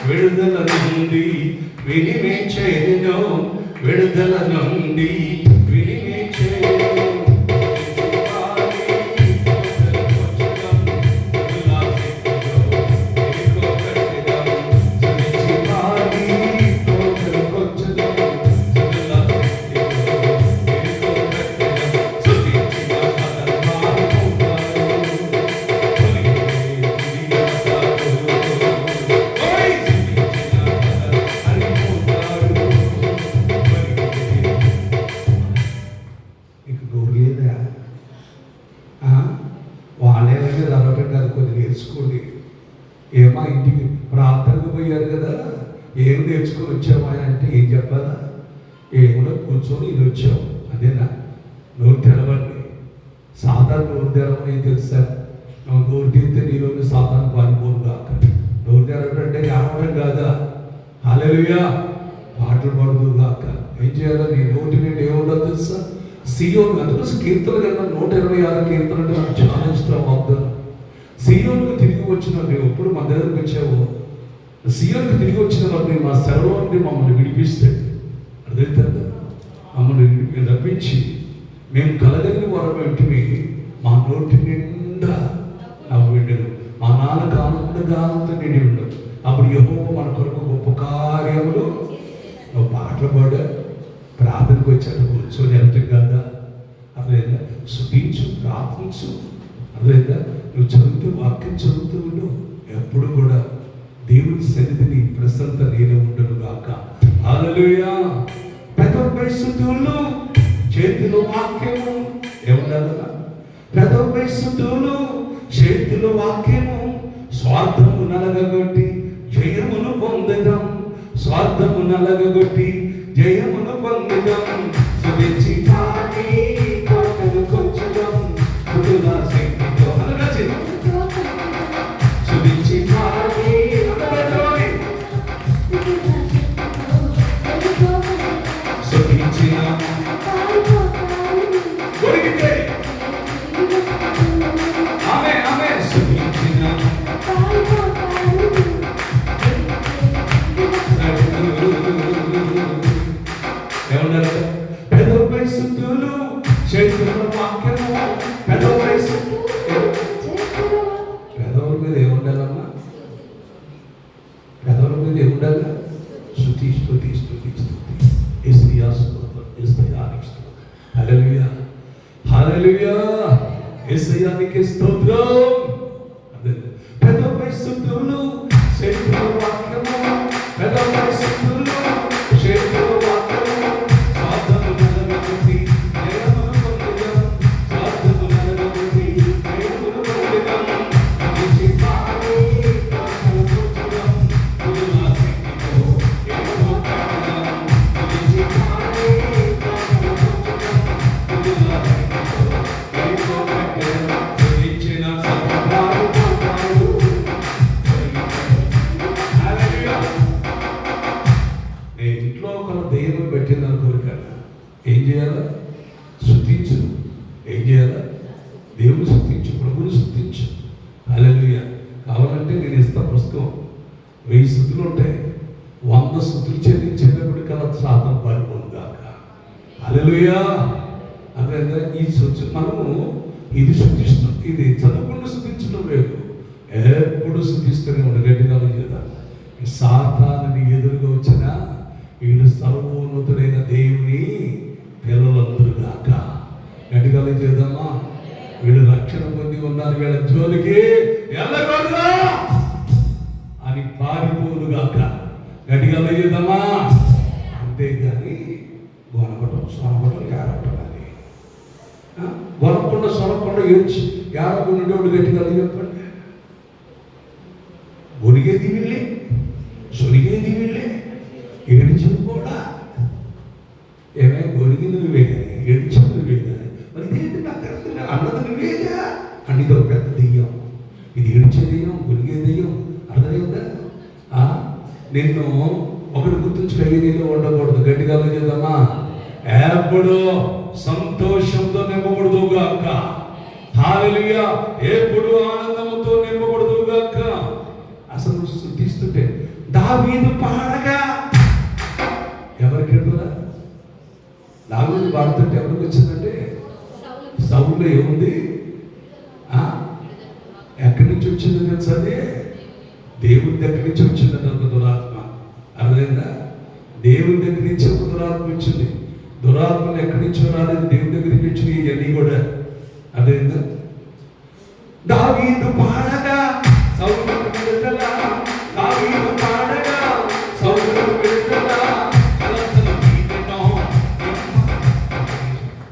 A: విడుదల నుండి వినిమే చేయను. విడుదల నుండి వినిమే చేయను. ఏమా ఇంటికి ప్రార్థనకు పోయారు కదా, ఏం నేర్చుకొని వచ్చావా అంటే ఏం చెప్పాలా? ఏమో కూర్చొని ఇది వచ్చావు, అదేనా? నోరు తెరవండి. సాధారణ నోరు తెరవని ఏం తెలుసా? నువ్వు నోరు తీస్తే నీలోని సాధారణ పారిపోను కాక. నోరు తెరవడంటే ఆడడం కాదా? హల్లెలూయా. పాటలు పడదు కాక. ఏం చేయాలో? నీ నోటి నుండి ఏముండదు తెలుసా? సియోను, అందుకోసం కీర్తన కన్నా 126 కీర్తన అంటే నాకు చాలా ఇష్టం. వాగ్దానం. సియోనుకు తిరిగి వచ్చిన నువ్వు ఎప్పుడు మా దగ్గరకు వచ్చావు? సియోనుకు తిరిగి వచ్చిన వారిని మా సెలవు నుండి మమ్మల్ని విడిపిస్తాడు. అర్థమవుతుందా? మమ్మల్ని రప్పించి మేము కలగలిగిన వారం ఏంటివి? మా నోటి నిండా నవ్వు విండదు, మా నాన్నకు ఆనందంతో నిండి ఉండదు. అప్పుడు యెహోవా మన కొరకు గొప్ప కార్యములు. నువ్వు పాటలు పాడా, ప్రార్థనకు వచ్చాక కూర్చొని వెళ్తాం కదా, అర్థమైందా? శుద్ధించు, ప్రార్థించు, అర్థమైందా? నువ్వు చదువుతూ వాక్యం చదువుతూ ఉండు. ఎప్పుడు కూడా దేవుని సన్నిధిని ప్రసన్నత నేను ఉండను గాక. హల్లెలూయా. పెదవుపై స్తుతులు, చేతిలో వాక్యము. ఏముండాలన్నా? పెదవుపై స్తుతులు, చేతిలో వాక్యము. స్వార్థము నలగగొట్టి జయమును పొందడం, స్వార్థము నలగగొట్టి జయమును పొందడం. సుధించి పాడి కోటలు కొంచెం కుటులా శక్తితో అనగచి సుధించి పాడి అనగలోని సుధించిన కొరిగితే ఆమె ఆమె సుధించిన ఏమన్నారు? పెదవుపై స్తుతులు, చేతుల వాక్యము. పెదవుపై పెదవుల మీద ఏముండాలమ్మా? పెదవుల మీద ఏముండాలి? స్తుతి స్తుతి స్తుతి స్తుతి. యేసయ్యా స్తోత్రం, యేసయ్యానికి స్తోత్రం. హల్లెలూయా, హల్లెలూయా. యేసయ్యానికి స్తోత్రం. పెదవుపై స్తుతులు, చేతుల వాక్యము. పెదవుపై స్తుతులు, చేతుల వాక్యము. స్వార్థము నలగగొట్టి జయమును పొందెదం, స్వార్థము నలగగొట్టి జయమును పొందెదం. సుధించి పాడి కోటలు కొంచెం కుటులా శక్తితో ఏమో కట్టెదం. సుధించి పాడి కోటలు కొంచెం కుటులా శక్తితో ఏమో కట్టెదం. సుధించిన సర్వప్రాణులు నేను ఇంట్లో ఒక దెయ్యం పెట్టింది అనుకోరు. ఏం చేయాలా? స్తుతించు. ఏం చేయాలా? దేవుని స్తుతించు, ప్రభుని స్తుతించు. హల్లెలూయా. కావాలంటే నేను ఇస్తా పుస్తకం. 1000 స్తుతులు ఉంటాయి. 100 స్తుతులు చెల్లించేటప్పుడు కల్లా శాతం పడిపోదు కాక. హల్లెలూయా. అదే ఈ మనము ఇది స్తుతిస్తాం, ఇది చదవకుండా స్తుతించడం లేదు. ఎప్పుడు స్తుతిస్తూనే ఉండగట్టిగా లేదా? సాతానుని ఎదురుగా వచ్చినా వీళ్ళు సర్వోన్నతుడైన దేవుని పిల్లలందరూ కాక. గట్టిగా చేద్దామా? వీళ్ళు రక్షణ పొంది ఉన్నారు, వీళ్ళ జోలికి వెళ్ళకూడదు అని పారిపోదు కాక. గట్టిగా చేద్దామా? అంతేగాని గొనగటం, సొనగటం, ఏడవటం అని గొనకుండా సొనకుండా ఏడ్చి ఏడకుండేవాడు గట్టిగా చెప్పండి. గొనిగేది వీళ్ళే, సొనిగేది వీళ్ళే, ఏడిచింది కూడా. ఏమే గొనిగింది నువ్వే కానీ ఏడిచింది నువ్వే కానీ మరి ఇదేంటి నాకు తెలుస్తుంది అన్నది నువ్వేగా అని. ఇది ఒక పెద్ద దెయ్యం, ఇది ఏడిచే దెయ్యం, గొనిగే దెయ్యం. అర్థమైందా? నిన్ను ఒకటి గుర్తుంచుకొని నీలో ఉండకూడదు. గట్టిగా చేద్దామా? ఎప్పుడు సంతోషంతో నింపబడదు గాక. హల్లెలూయా. ఎప్పుడు ఆనందంతో నింపబడదు గాక. అసలు స్తుతిస్తుంటే దావీదు పాడగా ఎవరికి ఎడుతుందా? దావీదు పాడుతుంటే ఎవరికి వచ్చిందంటే సౌలులో ఏముంది? ఎక్కడి నుంచి వచ్చింది తెలుసా? అది దేవుని దగ్గర నుంచి వచ్చిందంట ఒక దురాత్మ. అర్థమైందా? దేవుని దగ్గర నుంచి ఒక దురాత్మ వచ్చింది. దురాత్మలు ఎక్కడి నుంచో రాలేదు, దేవుని దగ్గర నుంచి వచ్చినాయి ఇవన్నీ కూడా. అర్థమైందా? దావీదు పాడగా సౌలు విడుదల, దావీదు పాడగా సౌలు విడుదల.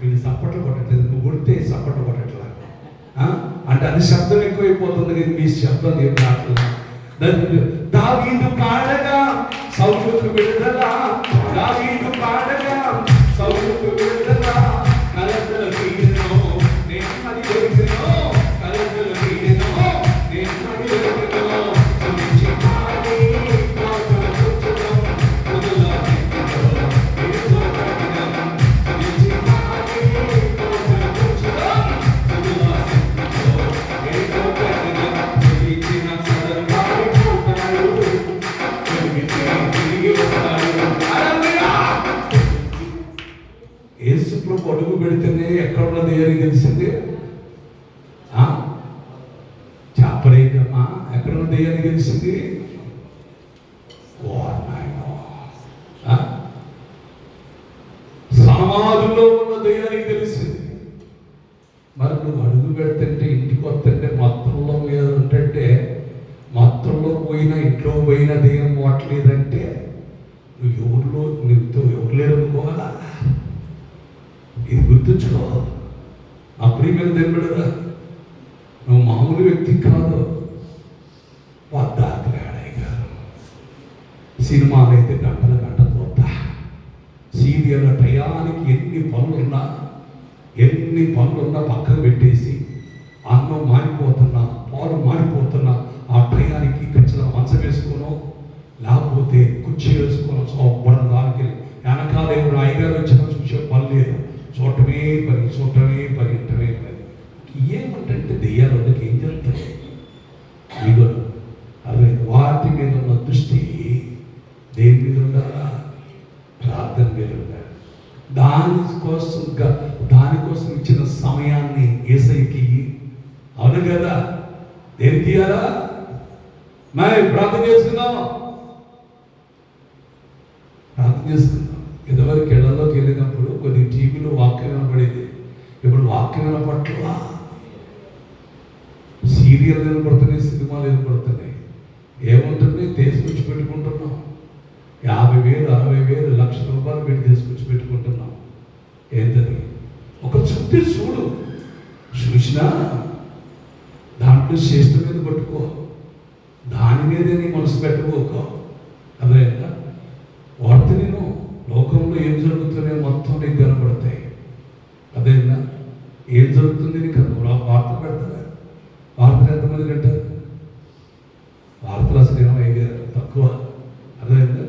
A: వీళ్ళు సప్పట్లు కొట్టట్లేదు, నువ్వు కొడితే సప్పట్లు కొట్టట్లా అంటే అది శబ్దం ఎక్కువైపోతుంది కానీ మీ శబ్దం ఏం రావట్లేదు. దావీదు పాడగా సౌలుకు విడుదల, దావీదు పాడగా సౌలుకు విడుదల, కలతల తీరెను నెమ్మది దొరికెను, కలతల తీరెను నెమ్మది దొరికెను, సునిచి పాడి పాటల కూర్చును ముదుల నెక్కిను ఏదో కట్టిన, సునిచి పాడి పాటల కూర్చును ముదుల నెక్కిను ఏదో కట్టిన, సునిచిన సదరు పాడిపోతాడు తిరిగి వస్తాడు. హల్లెలూయా. యేసు ప్రభు అడుగు పెడితేనే ఎక్కడ ఉన్నది అని తెలిసింది. చెప్పలేదమ్మా, ఎక్కడ ఉంది అని తెలిసింది. సమాధుల్లో ఉన్న దయ్యానికి తెలిసింది. మరి నువ్వు అడుగు పెడుతుంటే ఇంటికి వస్తుంటే మొత్తంలో మీద ఉంటే మొత్తంలో పోయినా ఇంట్లో పోయినా దయ్యం పోవట్లేదంటే నువ్వు ఎవరిలో నీతో ఎవరు లేరు అనుకోవాలా. ఇది గుర్తుంచుకో. ఆ ప్రియమైన దేవుడురా, నువ్వు మామూలు వ్యక్తి కాదు. వద్దాకరాడయ్య గారు సినిమాలు అయితే గంటల గంట చూద్దా, సీరియల్ టయానికి ఎన్ని పనులున్నా పక్కన పెట్టేసి అన్నం మారిపోతున్నా పాలు మారిపోతున్నా ఆ టయానికి ఖచ్చితంగా మంచం వేసుకోను, లేకపోతే కుర్చీ వేసుకోను, శుభ్రం దానికి వెనకాల ఎవరు అయ్యగారు వచ్చినా చూసే పని లేదు. చూడటమే పని ఇంటమే పని. ఏమంటే దెయ్యాలకి ఏం జరుగుతుంది? ఇగో అదే వాటి మీద ఉన్న దృష్టి దేని మీద ఉండాలా? ప్రార్థన మీద ఉండాలి. దానికోసం ఇచ్చిన సమయాన్ని యేసయ్యకి అవును కదా, దేనికి తీయాలా? ప్రార్థన చేసుకుందాం. ఇదివరకు ఇళ్లలోకి వెళ్ళినప్పుడు కొన్ని టీవీలో వాక్యం వినపడేది. ఇప్పుడు వాక్యం వినపట్ల, సీరియల్ వినపడుతున్నాయి, సినిమాలు వినపడుతున్నాయి. ఏముంటుంది? తీసుకొచ్చి పెట్టుకుంటున్నాం. 50,000, 60,000, ₹1,00,000 పెట్టి తీసుకొచ్చి పెట్టుకుంటున్నాం. ఏంటది? ఒక చుట్టి చూసినా దాంట్లో శ్రేష్ఠ మీద పట్టుకో, దాని మీదే నీ మనసు పెట్టుకోక. అదేంటా వార్త నేను లోకంలో ఏం జరుగుతున్నాయో మొత్తం నీకు కనబడతాయి. అదేనా ఏం జరుగుతుంది నీకు వార్త పెడతారా? వార్తలు ఎంతమంది కంటారు? వార్తలు అసలు ఏమో తక్కువ. అదేనా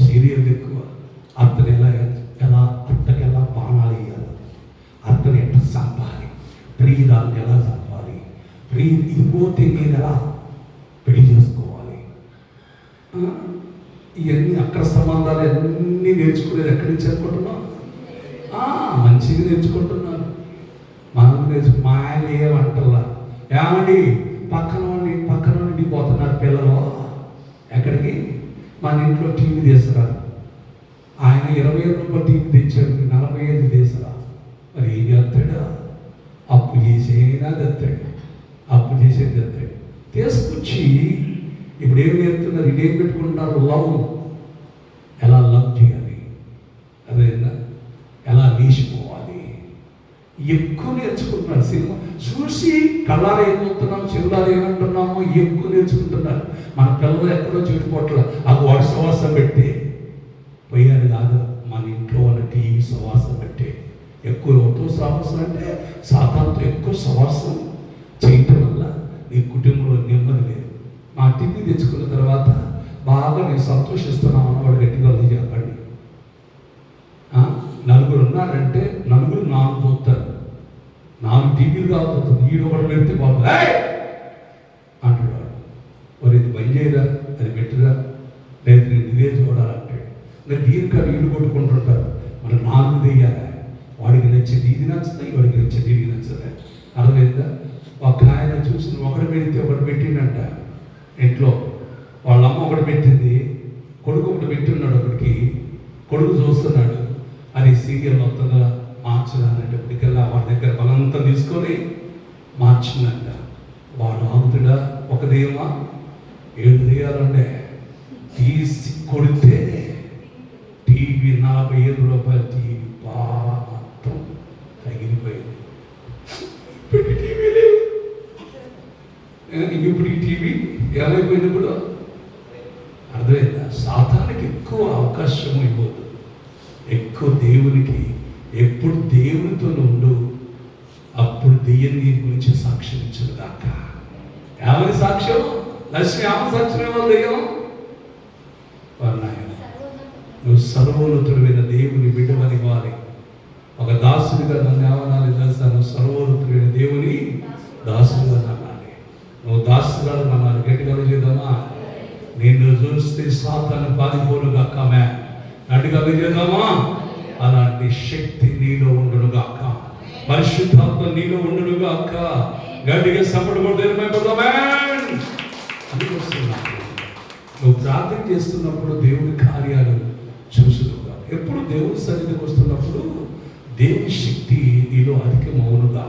A: సీరియల్ ఎక్కువ. అతను అత్తకి ఎలా బాణాలు వేయాలి, అతను ఎట్లా చంపాలి, ప్రియురాలను ఎలా చంపాలి, ఇది పోతే నేను ఎలా పెళ్లి చేసుకోవాలి, ఇవన్నీ అక్కడ సంబంధాలు అన్నీ నేర్చుకునేది ఎక్కడి నుంచి అనుకుంటున్నాం? మంచిగా నేర్చుకుంటున్నారు. మనం మా ఆయన ఏమంటల్లా, ఏమండి పక్కన నుండి పోతున్నారు పిల్లలు. ఎక్కడికి? మన ఇంట్లో టీవీ తీసుకురారు. ఆయన 20,000 రూపాయలు టీవీ తెచ్చాడు, 45 తీసుకురా. మరి ఏం చేస్తాడు? అప్పు చేసేనా తెస్తాడు, అప్పు చేసేది తెస్తాడు. తీసుకొచ్చి ఇప్పుడు ఏం నేర్పుతున్నారు? ఇదేం పెట్టుకుంటున్నారు? ఎలా లవ్ చేయాలి, అదేనా ఎలా లేచిపోవాలి, ఎక్కువ నేర్చుకుంటున్నారు. సినిమా చూసి కళ్ళారు ఏమవుతున్నాము, చెవులారు ఏమంటున్నామో ఎక్కువ నేర్చుకుంటున్నారు. మన పిల్లలు ఎక్కడో చెడిపోట్ల వాడు సవాసం పెట్టి పోయారు కాదు, మన ఇంట్లో ఉన్న టీవీ సవాసం పెట్టే ఎక్కువ. ఎవరితో సవాసం అంటే సాతానుతో ఎక్కువ సవాసం చేయటం వల్ల నీ కుటుంబంలో నెమ్మది లేదు. మా టీవీ తెచ్చుకున్న తర్వాత బాగా నేను సంతోషిస్తున్నాను అన్నవాడు గట్టిగా చెప్పండి. 4 ఉన్నారంటే 4 చూస్తారు. 4 టీవీలు కాకపోతుంది. ఈడు ఒకటి పెడితే బాబు అంటున్నాడు. మరి ఇది బంద్ చేయరా, అది పెట్టిరా, లేదు నేను ఇదే చూడాలంటాడు. ఇంకా దీనికన్నా ఈడు కొట్టుకుంటుంటారు. మనం 4 తీయాలి. వాడికి నచ్చేది ఇది నచ్చుతాయి, వాడికి నచ్చేది ఇది నచ్చుతాయి. అర్థమైందా? ఒక ఆయన చూసి ఒకటి పెడితే ఒకటి పెట్టిండంట. ఇంట్లో వాళ్ళ అమ్మ ఒకటి పెట్టింది, కొడుకు ఒకటి పెట్టిన్నాడు. ఒకటికి కొడుకు చూస్తున్నాడు. అది సీరియల్ మొత్తంగా మార్చడానంటప్పటికల్లా వాడి దగ్గర బలంతా తీసుకొని మార్చిందంట. వాడు ఆగుతుడా? ఒక దెయ్యమా 7 దెయ్యాలుండే తీసి కొడితే టీవీ 45 రూపాయల టీవీ బాగా మొత్తం తగిలిపోయింది. ఇప్పుడు టీవీ ఏమైపోయింది ఇప్పుడు? అర్థమైందా? సాతానికి ఎక్కువ అవకాశం ఇవ్వద్దు. ఎక్కువ దేవునికి, ఎప్పుడు దేవునితో ఉండు, అప్పుడు దెయ్యం నీ గురించి సాక్ష్యం ఇచ్చదు దాక. ఏమని సాక్ష్యం? లక్ష్మి ఏమని సాక్ష్యం ఇవ్వాలి? దెయ్యం నువ్వు సర్వోన్నతుడైన దేవుని బిడ్డవని వారి ఒక దాసునిగా నన్ను ఏమనాలి తెలుసా? నువ్వు సర్వోన్నతుడైన దేవుని దాసునిగా అనాలి. నువ్వు దాసుగారు అనాలి. గట్టిగా చేద్దామా? నిన్ను చూస్తే సాతాను పారిపోను గాకమే అడిగా చేద్దామా? అలాంటి శక్తి నీలో ఉండును గాక, పరిశుద్ధాత్మ నీలో ఉండును గాక. గట్టిగా సపోర్ట్ కొడదామే. అందుకొస్తున్నా నువ్వు ప్రార్థన చేస్తున్నప్పుడు దేవుని కార్యాలు చూసుగా. ఎప్పుడు దేవుని సన్నిధికి వస్తున్నప్పుడు దేవుని శక్తి నీలో అధికమవునుగా,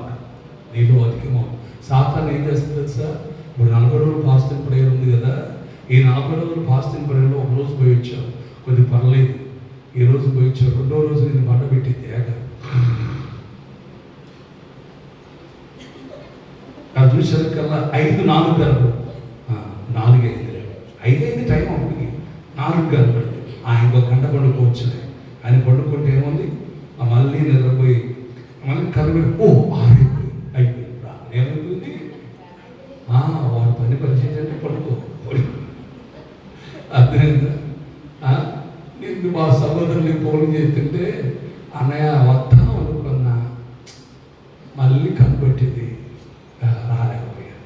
A: నీలో అధికమవు. సాతాను ఏం చేస్తుంది సార్? ఇప్పుడు 40 రోజులు ఫాస్టింగ్ ప్రేయర్ ఉంది కదా, ఈ 40 రోజులు ఫాస్టింగ్ ప్రేయర్లో ఒక రోజు పోయి వచ్చావు, కొద్ది పర్లేదు. ఈ రోజు పోయి వచ్చావు, 2వ రోజు నేను బండ పెట్టి తేగ అది చూసేకల్లా 5-4 గంటలు, 4-5 టైం అప్పటికి 4 గంటలు. ఇంకో గంట పండుకోవచ్చు. ఆయన పండుకుంటే ఏముంది, మళ్ళీ నిద్రపోయి మళ్ళీ కళ్ళు 6 అయిపోయింది. ఏమైపోయింది? వాడు పనిచేసేటంటే పడుకో. అర్థమైందా? నేను మా సహోదరుని ఫోన్ చేస్తుంటే అన్నయ్య వద్దాం అనుకున్నా, మళ్ళీ కనబట్టింది, రాలేకపోయాను.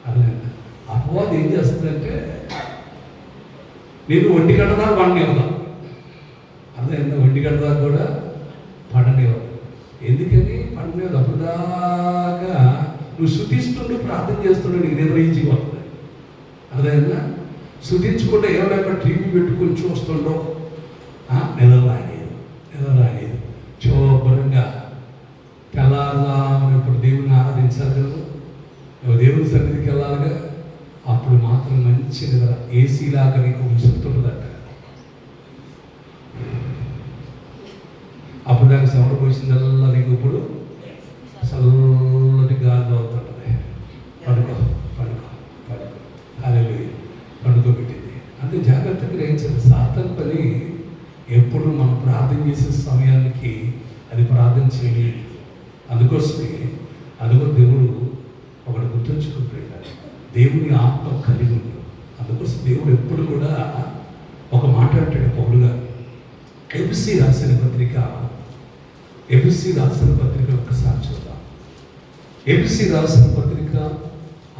A: అర్థమైందా? అపవాదం ఏం చేస్తుందంటే నేను 1 గంట దాకా పడనివ్వదాం. అర్థమైందా? 1 గంట దాకా కూడా పడనివ్వదు. ఎందుకని పడనివ్వదు? అప్పుడు దాకా నువ్వు శుతిస్తుండు, ప్రార్థన చేస్తుండే నీకు నిద్రయించి వస్తుంది. అర్థమైందా? శుతించుకుంటే ఏమైనా టీవీ పెట్టుకుని చూస్తుండో నిద్ర రాలేదు. శుభ్రంగా తెల్లారుదామని ఇప్పుడు దేవుని ఆరాధించాలి కదా, నువ్వు దేవుని సన్నిధికి వెళ్ళాలిగా. అప్పుడు మాత్రం మంచి నిద్ర, ఏసీలాగా నీకు విసురుతుంటుందట. అప్పుడు దానికి సౌండ్ పోసిందల్లా నీకు ఇప్పుడు చల్లటి గాలి అవుతుంటుంది. పడుకో హల్లెలూయా, పడుకోబెట్టింది. అంతే జాగ్రత్తగా గ్రహించండి. సాతాను పని ఎప్పుడు మనం ప్రార్థన చేసే సమయానికి అది ప్రార్థన చేయలేదు. అందుకోసమే అదిగో దేవుడు ఒకటి గుర్తుంచుకుంటాడు, దేవుని ఆత్మ కలిగి ఉండు. అందుకోసం దేవుడు ఎప్పుడు కూడా ఒక మాట అంటాడు పౌలు గారు. ఎఫెసీ రాసిన పత్రిక ఒకసారి చూద్దాం. ఎఫెసీ రాసిన పత్రిక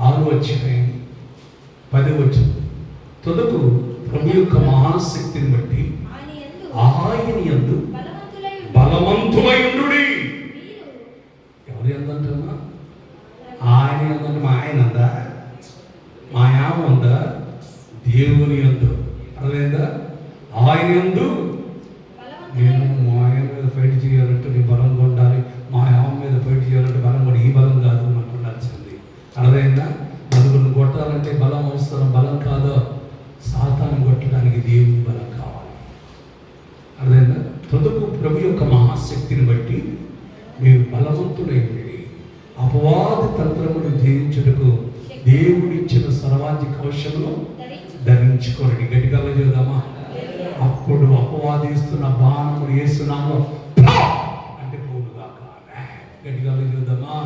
A: 6వ అధ్యాయం 10వ వచనం. తొదకు ప్రభు యొక్క మహాశక్తిని బట్టి ఆయన యందు బలవంతులై ఉండుడి. ఎవరు ఎంతంటున్నా? ఆయన ఎంతంటే మా ఆయన అందా, మా యామ ఉందా? దేవుని యందు. అర్థమైందా? ఆయన యందు. నేను మా ఆయన మీద ఫైట్ చేయాలంటే నీ బలంగా ఉండాలి, మా యామ మీద ఫైట్ చేయాలంటే బలం కూడా ఈ బలం కాదు మనకు ఉండాల్సింది. అర్థమైందా? నలుగురిని కొట్టాలంటే బలం అవసరం, బలం కాదు. సాతాను కొట్టడానికి దేవుని బలం కావాలి. అర్థమైందా? తొదకు ప్రభు యొక్క మహాశక్తిని బట్టి మీరు బలవంతులైంది, అపవాది తంత్రములు జయించుటకు దేవుడిచ్చిన సర్వాధిక కవచమును ధరించుకోండి. గట్టిగా చేద్దామా? అప్పుడు అపవాదిస్తున్న బాణములు యేసునామములో అంటే పోనుగాక. గట్టిగా చేద్దామా?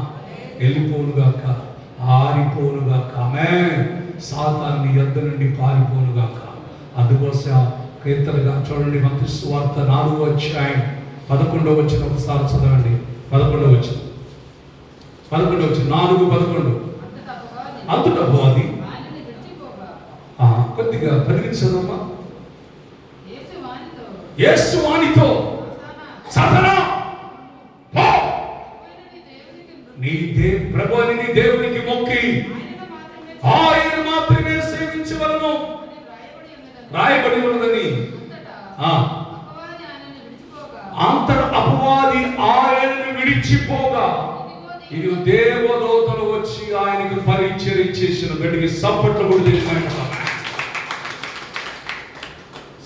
A: వెళ్ళిపోనుగాక, ఆరిపోనుగాక. ఆమేన్. సాతాను యొద్ద నుండి పారిపోనుగాక. అందుకోసం కీర్తనగా చూడండి, మత్తయి సువార్త 4వ అధ్యాయం 11వ వచనం ఒకసారి చదవండి. 11వ వచనం 4:11. అంతట అపవాది కొద్దిగా పరిగెత్తుదమ్మా. యేసు వానితో సాతానా పో, నీ ప్రభు అని నీ దేవునికి మొక్కి ఆయన మాత్రమే సేవించవలను రాయబడి ఉన్నదని. అంతట అపవాది ఆయనను విడిచిపోగా ఇది దేవదూతలు వచ్చి ఆయనకు పరిచర్య చేసిన. గడికి సప్పట్లు కూడా చేసిన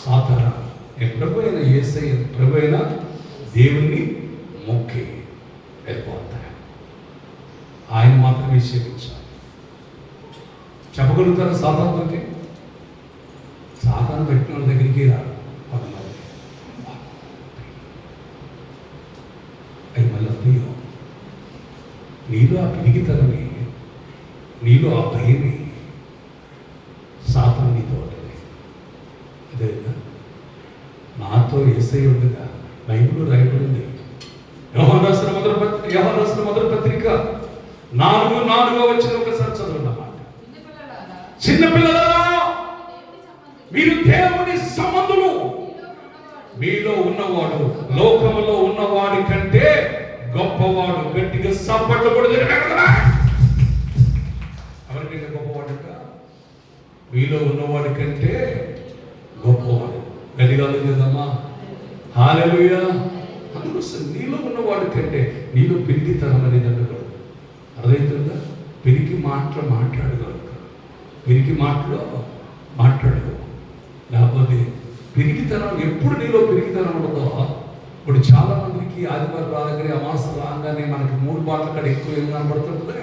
A: సాతానా ప్రభు అయిన యేసయ్య, ప్రభు అయిన దేవుణ్ణి మొక్కి వెళ్ళిపోతాయి. ఆయన మాత్రమే సేవించాలి. చెప్పగలరు ఏమడుగుతారు సాతానుతోటి? సాతాను పెట్టిన వాళ్ళ దగ్గరికి రాడు కొంతమంది. అవి మళ్ళీ ప్రియం. నీలో ఆ పిరిగితనమే, నీలో ఆ భయమే సాతాను నీతో ఉంటుంది. అదే నాతో యేసై ఉండగా బైబిల్ రాయబడింది. యోహాను రాసిన మొదటి పత్రిక 4:4 వచ్చిన ఒకసారి చదవన్నమాట. చిన్నపిల్లలారా మీరు దేవుని సంబంధులు, మీలో ఉన్నవాడు లోకములో ఉన్నవాడి కంటే గొప్పవాడు. గట్టిగా సప్పట్లు కూడా ఎవరికంటే గొప్పవాడుట? మీలో ఉన్నవాడి కంటే గొప్పవాడు. గట్టిగా లేదమ్మా, హల్లెలూయా. అందుకోసం నీలో ఉన్నవాడి కంటే నీలో పిరిగితనం అనేది ఉండకూడదు. అర్థమవుతుందా? పిరికి మాట్లాడగలరు, పిరికి మాట్లాడగలరు. లేకపోతే పిరిగితనం ఎప్పుడు నీలో పిరిగితనం ఉండదో. ఇప్పుడు చాలా మందికి ఆదివారం రాగానే అమావాస్య రాగానే మనకి 3 బాటల కాడ ఎక్కువ ఏం కనబడుతుంటుంది.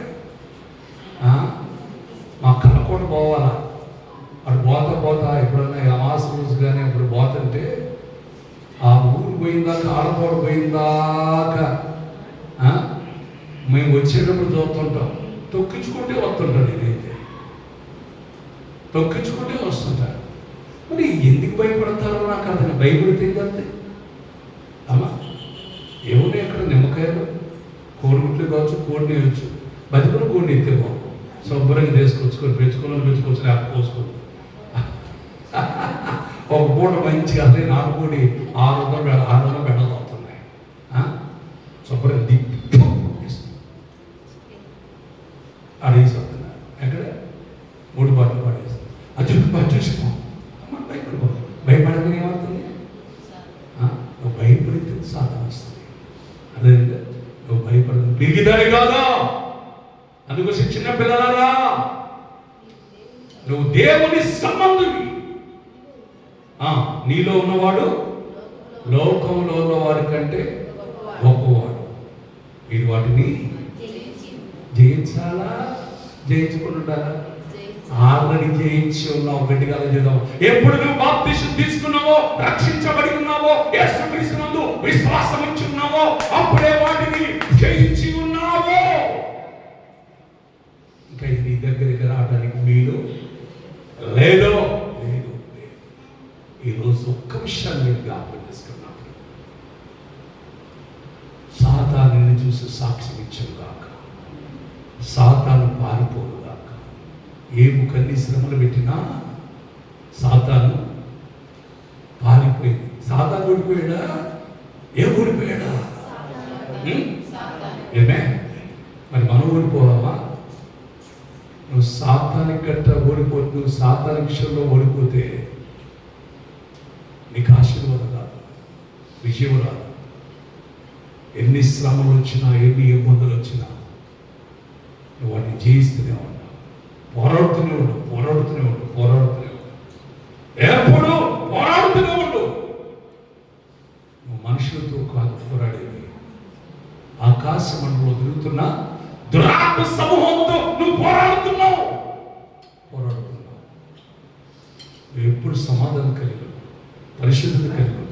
A: మా కలకోట పోవాలా, అటు పోతా ఎప్పుడన్నా అమావాస్య రోజు కానీ ఇప్పుడు పోతుంటే ఆ ఊరు పోయిందాక ఆడపోటు పోయిందాకా మేము వచ్చేటప్పుడు చూస్తుంటాం. తొక్కించుకుంటే వస్తుంటాడు. నేనైతే తొక్కించుకుంటే వస్తుంటాడు. మరి ఎందుకు భయపడతారో నాకు అర్థం. భయపడితే అంతే అమ్మా. ఏమున్నాయి అక్కడ? నిమ్మకాయలు, కోడిగుడ్లు కావచ్చు, కోడిని వేయచ్చు. బతికుని కోడిని ఎత్తే బాబు శుభ్రంగా తీసుకొచ్చుకొని పెంచుకోవచ్చు. లేక పోసుకొని ఒక పూట మంచిగా అదే 4 కోడి 600 బెడలు అవుతున్నాయి. శుభ్రంగా దిప్పు అడేసి వస్తున్నారు. ఎక్కడ 3 బాటలు పడేస్తారు. అది చూసుకో అమ్మ, భయపడమని ఏమవుతుంది? నువ్వు భయపడితే సాధన వస్తుంది. అదే నువ్వు భయపడదు పిరిగిదాని కాదా. అందుకోసం చిన్న పిల్లలారా, నువ్వు దేవుని సంబంధివి. నీలో ఉన్నవాడు లోకంలో ఉన్నవాడి కంటే గొప్పవాడు. మీరు వాటిని జయించాలా, జయించుకుని ఉండాలా? ఆల్రెడీ జయించి ఉన్నావు. గట్టిగా చేద్దాం. ఎప్పుడు నువ్వు బాప్తిసం తీసుకున్నావో, రక్షించబడి ఉన్నావో, యేసుక్రీస్తునందు విశ్వాసం ఉంచి ఉన్నావో, అప్పుడే వాటిని జయించి ఉన్నావో. ఇంకా నీ దగ్గరికి రావడానికి మీరు లేదు. ఈరోజు ఒక్క విషయాన్ని మీరు జ్ఞాపకం చేసుకున్నాను. సాతానుని చూసి సాక్ష్యం ఇచ్చాను గాక, సాతాను పారిపోను గాక. ఏముకన్ని శ్రమలు పెట్టినా సాతాను పారిపోయింది. సాతాను ఓడిపోయాడా? ఓడిపోయాడా? ఏమే మరి మనం ఓడిపోవాలా? నువ్వు సాతానికి గట్ట ఓడిపోతే, నువ్వు సాతాని విషయంలో ఓడిపోతే నీకు ఆశీర్వాదం రాదు, విజయం రాదు. ఎన్ని శ్రమలు వచ్చినా, ఎన్ని ఇబ్బందులు వచ్చినా నువ్వు వాటిని జయిస్తూనే ఉంటావు. పోరాడుతూనే ఉండు. ఎప్పుడు పోరాడుతూనే ఉండు. నువ్వు మనుషులతో కాదు పోరాడేది, ఆకాశ మండలంలో తిరుగుతున్న దురాత్మ సమూహంతో నువ్వు పోరాడుతున్నావు. నువ్వు ఎప్పుడు సమాధానం కలిగి, పరిశుద్ధత కలిగి,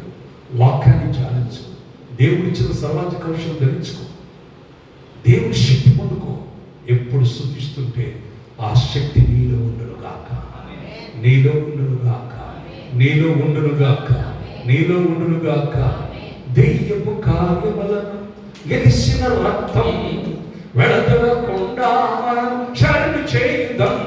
A: వాక్యాన్ని ధ్యానించు, దేవుడిచ్చిన సర్వాంగ కవచం ధరించుకో, దేవుని శక్తి పొందుకో. ఎప్పుడు స్తుతిస్తుంటే ఆ శక్తి నీలో ఉండును గాక, నీలో ఉండును గాక, నీలో ఉండును గాక, నీలో ఉండును గాక. దెయ్యపు కార్యములను గెలిచిన రక్తం వెడదడకుండా మనం శరణు చేయుదాం.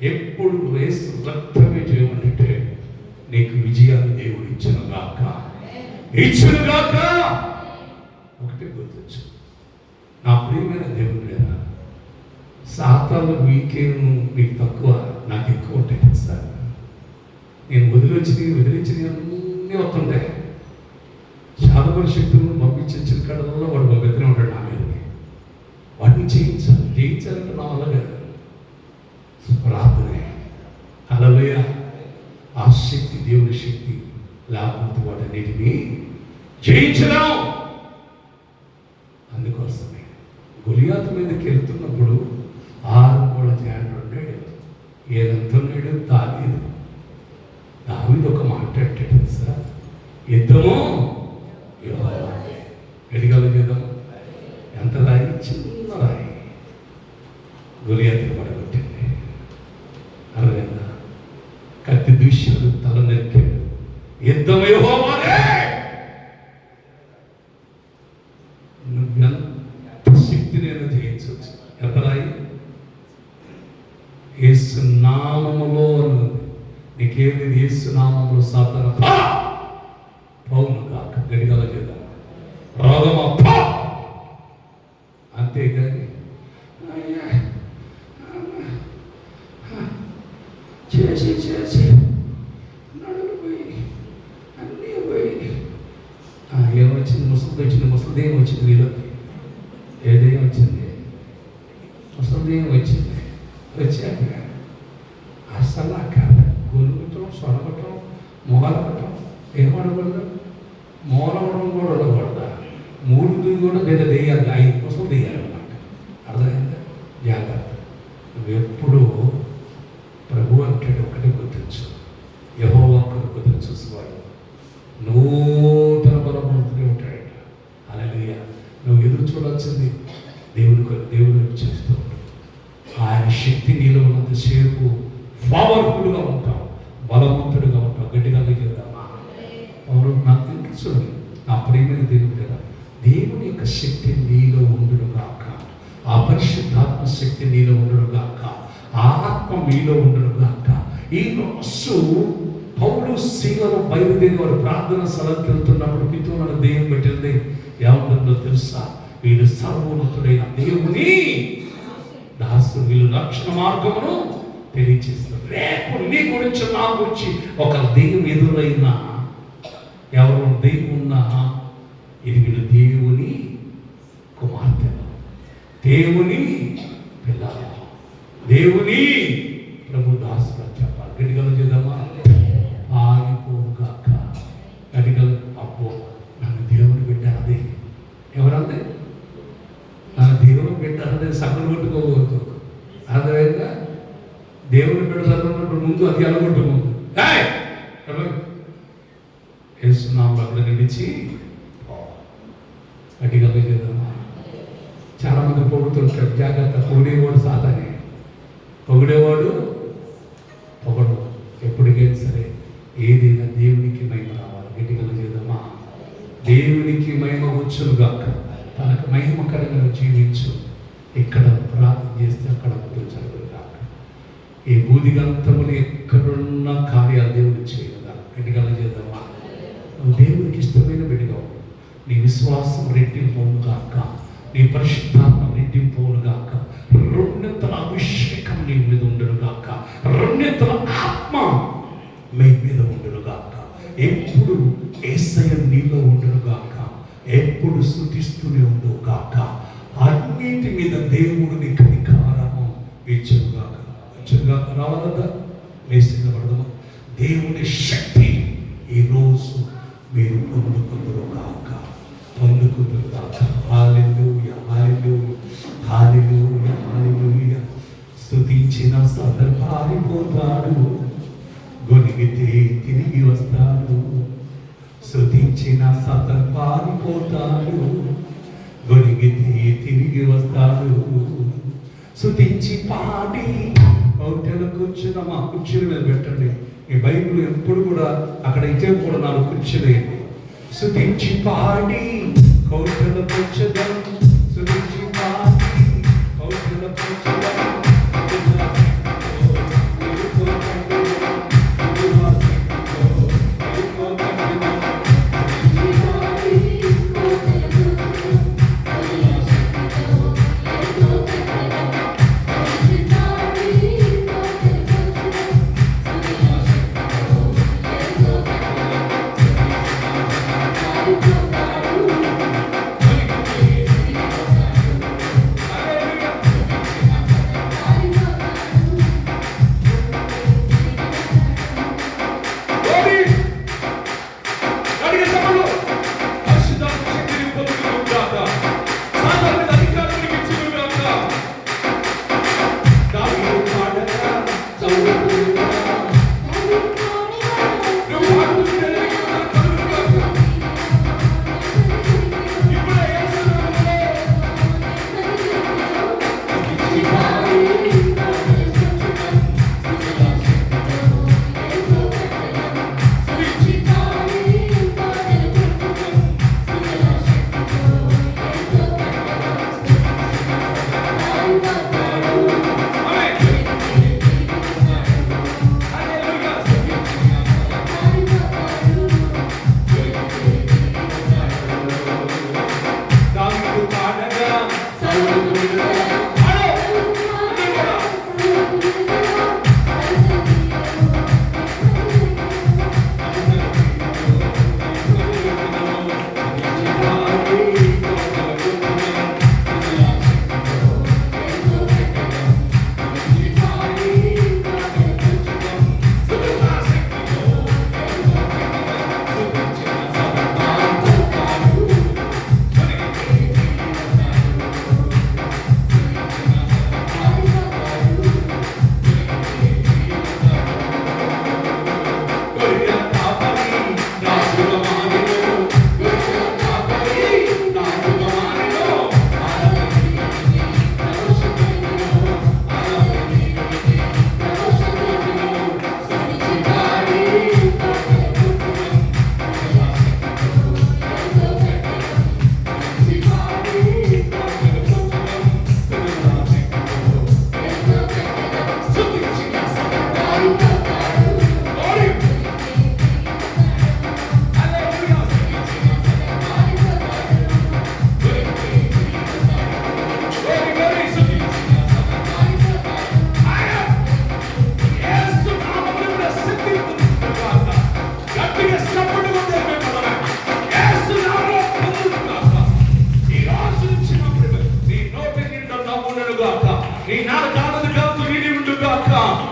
A: ఎప్పుడు యేసు రక్తమే చేయమంటే నీకు విజయాన్ని దేవుడు ఇచ్చునుగాక. ఒకటి గుర్తొచ్చు, నా ప్రియమైన దేవుడు లేదా, సాతాను మీకేమో మీకు తక్కువ, నాకు ఎక్కువ ఉంటాయి కదా సార్. నేను వదిలించినవి అన్నీ వస్తుంటాయి. శాతపరి శక్తులను పంపించిన కడలలో వాడు పంపిస్తూనే ఉంటాడు నా మీదకి. వాటిని జయించాలంటే నా వల్ల కాదు, ప్రార్థనే. హల్లెలూయా. ఆ శక్తి దేవుని శక్తి, లేకపోతే వాటన్నిటినీ జయించడం. అందుకోసమే గొలియాతు మీదకి వెళ్తున్నప్పుడు 6 మూల జాండు ఉన్నాడు. ఏదంతున్నాడు దావీదు ఒక మాట్లాడాడు సార్, యుద్ధము ఎడగలిగేదా. ఎంత రాయి, చిన్న రాయి గొలియాతు పడగొట్టింది. అర్థమైందా? కత్తి దూషాడు, తల నరికాడు. యుద్ధం యెహోవాదే. నువ్వెంత శక్తినైనా జయించవచ్చు. ఎంత రాయి? యేసు నామములో. నీకేమి యేసు నామములో సాతాను పౌను కాక గడిగల చేద్దాం, రోగమా అంతేగాని చేసి నడులు పోయి అన్నీ పోయి. ఏమొచ్చింది? ముసలిది ఏమొచ్చింది వీళ్ళకి? ఏదేం వచ్చింది? ముసలిది ఏం వచ్చింది? వచ్చాక అసలు కాదు గొలుగుతాం, సొడగటం, మొగలగటం. ఏమడకూడదు? మూలవడం కూడా ఉండకూడదా? 3 కూడా పెద్ద దెయ్యాలి, 5 కోసం దెయ్యాలన్నమాట. అర్థమైందా? జాగ్రత్త. నువ్వెప్పుడు ప్రభు అంటాడు, ఒకటే గుర్తించు, యెహోవా కొరకు ఎదురు చూసేవాడు నూతన బలపడుతూనే ఉంటాడట. హల్లెలూయా. నువ్వు ఎదురు చూడాల్సింది దేవుని చేస్తూ ఉంటాడు. ఆయన శక్తి నీలో ఉన్నంతసేపు పవర్ఫుల్గా ఉంటావు, బలవంతుడుగా ఉంటావు. గట్టిగా చేద్దామా? నాకు తెలుసు, నా ప్రియమైన దేవుడు కదా, దేవుని యొక్క శక్తి నీలో ఉండునుగాక, ఆ పరిశుద్ధాత్మ శక్తి నీలో ఉండునుగాక, ఆ ఆత్మ మీలో ఉండునుగాక. ఈ రోజు పౌలు సీలను బయలుదేరి వారు ప్రార్థన స్థలంకి వెళ్తున్నప్పుడు మీతో మన దెయ్యం పెట్టింది. ఏముంటుందో తెలుసా? వీళ్ళు సర్వోన్నతుడైన దేవుని దాసుడు, వీళ్ళు రక్షణ మార్గమును తెలియజేస్తారు. రేపు నీ గురించి, నా గురించి ఒక దెయ్యం ఎదురైనా, ఎవరు దెయ్యం ఉన్నా, ఇది వీళ్ళు దేవుని కుమార్తెలు, దేవుని పిల్లలు, దేవుని ప్రభు దాసులు చెప్పాలి. గడిగలు చేద్దామా? ఆగిపోగాక. గడిగలు అబ్బో నన్ను దేవుని పెట్టారది. ఎవరంది? నన్ను దేవుని పెట్టారది. సగలు కొట్టుకోకూడదు. అర్థమైందా? దేవుని పెడతారు ముందు అది ఎలగొట్టు ముందు వేస్తున్నాం అక్కడ నిలిచి గట్టిగా చేద్దామా? చాలా మంది పొగుడుతుంటారు. జాగ్రత్త. పొగిడేవాడు సాతానే. పొగిడేవాడు పొగడు. ఎప్పటికైనా సరే ఏదైనా దేవునికి మహిమ రావాలి. గట్టిగా చేద్దామా? దేవునికి మహిమ వచ్చునుగాక. తనకు మహిమకరంగా జీవించు. ఇక్కడ ప్రార్థన చేస్తే అక్కడ జరుగుగాక. ఈ బూదిగంతములు ఎక్కడున్న కార్యాలు దేవుడు చేయగా. గట్టిగా చేద్దామా? నువ్వు దేవునికి ఇష్టమైన బిడ్డగా ఉండు. నీ విశ్వాసం రెట్టింపుగాక, నీ పరిశుద్ధాత్మ రెట్టింపుగాక, 2 అభిషేకం నీ మీద ఉండునుగాక, 2 ఆత్మ మీ మీద ఉండునుగాక. ఎప్పుడు యేసయ్య నీలో ఉండునుగాక, ఎప్పుడు స్తుతిస్తూనే ఉండుగాక. అన్నిటి మీద దేవుడు నీకు అధికారము ఇచ్చునుగాక. రావాలదా? వేసిన పడదామా? దేవుని శక్తి ఈరోజు మీరు పొందుకుందురుగాక. హల్లెలూయా, హల్లెలూయా, హల్లెలూయా, హల్లెలూయా. స్తుతించిన సాతాను పారిపోతాడు, గొనిగితే తిరిగి వస్తాడు. స్తుతించిన సాతాను పారిపోతాడు, గొనిగితే తిరిగి వస్తాడు. స్తుతించి పాడి హోటల్ కూర్చున్న మా కుర్చీల మీద పెట్టండి. ఈ బైబిల్ ఎప్పుడు కూడా అక్కడ ఇచ్చే కూడా 4 కుర్చీలు వేయండి. స్తుతించి పాడి హోటల్ కూర్చుదాం, స్తుతించి పాడి హోటల్ కూర్చుదాం.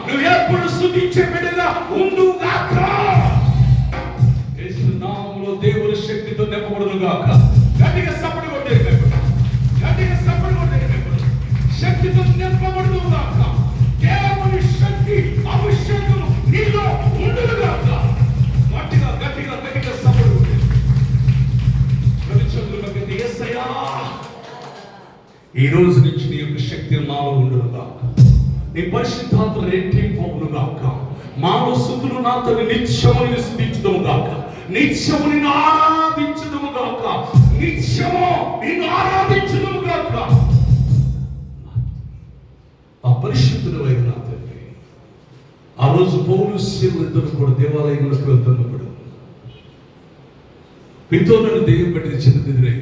A: నువ్వు ఎప్పుడు స్తుతించే బిడ్డగా ఉండుగాక. యేసు నామములో దేవుని శక్తితో నింపబడునుగాక. గట్టిగా సపోర్ట్ కొట్టేది, గట్టిగా సపోర్ట్ కొట్టేది, శక్తితో నింపబడునుగాక. దేవుని శక్తి అభిషేకము నీలో ఉండునుగాక. గట్టిగా గట్టిగా గట్టిగా సపోర్ట్ కొట్టేది. ప్రతిచంద్రులకి యేసయ్యా ఈ రోజు నుంచి నీ యొక్క శక్తి నాలో ఉండునుగాక. నీ పరిశుద్ధాత్మ రెట్టింపవునుగాక. మానవ స్తుతులు నాతో నిత్యముని స్తుతించుదుముగాక. నిత్యము నిన్ను ఆరాధించుదుముగాక. నిత్యము నిన్ను ఆరాధించుదుముగాక. ఆ పరిశుద్ధుడు అయిన నా తండ్రి, ఆ రోజు పౌలు శీలుద్దరు కూడా దేవాలయంలోకి వెళ్తున్నప్పుడు మీతో నన్ను దెయ్యం పట్టిన చిన్నదిరే,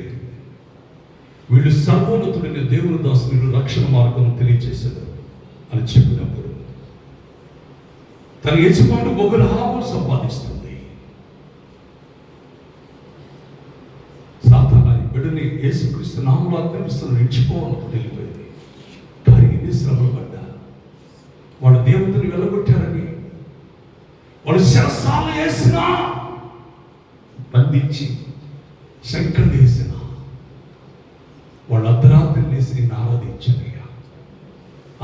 A: వీళ్ళు సర్వోన్నతుడైన దేవుని దాసుని రక్షణ మార్గం తెలియజేశారు అని చెప్పినప్పుడు తన యజమానుడు ఒక లాభం సంపాదిస్తుంది. సాతాను బిడ్డని యేసుక్రీస్తు నామములో ఆజ్ఞాపిస్తున్నాడు, ఎంచుకోవాలని వెళ్ళిపోయింది. కానీ ఎన్ని శ్రమలు పడ్డా, వాడు దేవతని వెళ్ళగొట్టారని వాడు శరసాలు వేసినా, బంధించి శంకలు వేసిన వాళ్ళు అర్ధరాత్రి లేసి నేను ఆరాధించారయ్యా.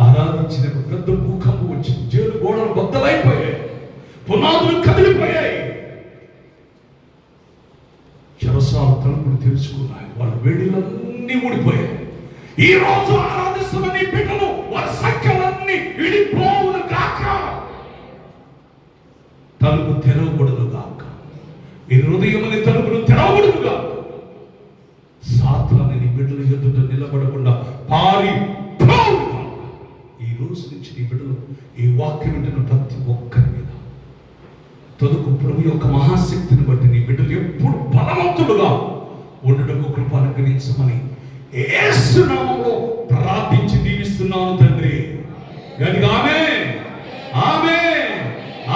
A: ఆరాధించిన పెద్ద భూకంపం వచ్చింది. జైలు గోడలు బద్దలైపోయాయి, పునాదులు కదిలిపోయాయి, చెరసాల తలుపులు తెరుచుకున్నాయి, వాళ్ళ వేడిలన్నీ ఊడిపోయాయి. ఈ రోజు ఆరాధిస్తున్న నీ బిడ్డలు వారి సంఖ్యలన్నీ విడిపోవును గాక. తలుపు తెరవబడును గాక. ఈ హృదయముని తలుపులు తెరవబడును గాక. సాతాను నీ బిడ్డల ఎదుట నిలబడకుండా పారి ఈ రోజు నుంచి నీ బిడ్డలు ఈ వాక్యం వింటున్న ప్రతి ఒక్కరి మీద తొదుకు ప్రభు యొక్క మహాశక్తిని బట్టి నీ బిడ్డలు ఎప్పుడు బలవంతులుగా ఉండటకు కృప అనుగ్రహించమని యేసు నామములో ప్రార్థించి దీవిస్తున్నాను తండ్రి. గట్టిగా ఆమేన్, ఆమేన్,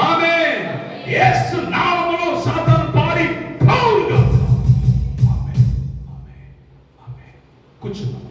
A: ఆమేన్. యేసు నామములో సాతాను పారి పౌలుగా. ఆమేన్, ఆమేన్, ఆమేన్. కూర్చున్నాం.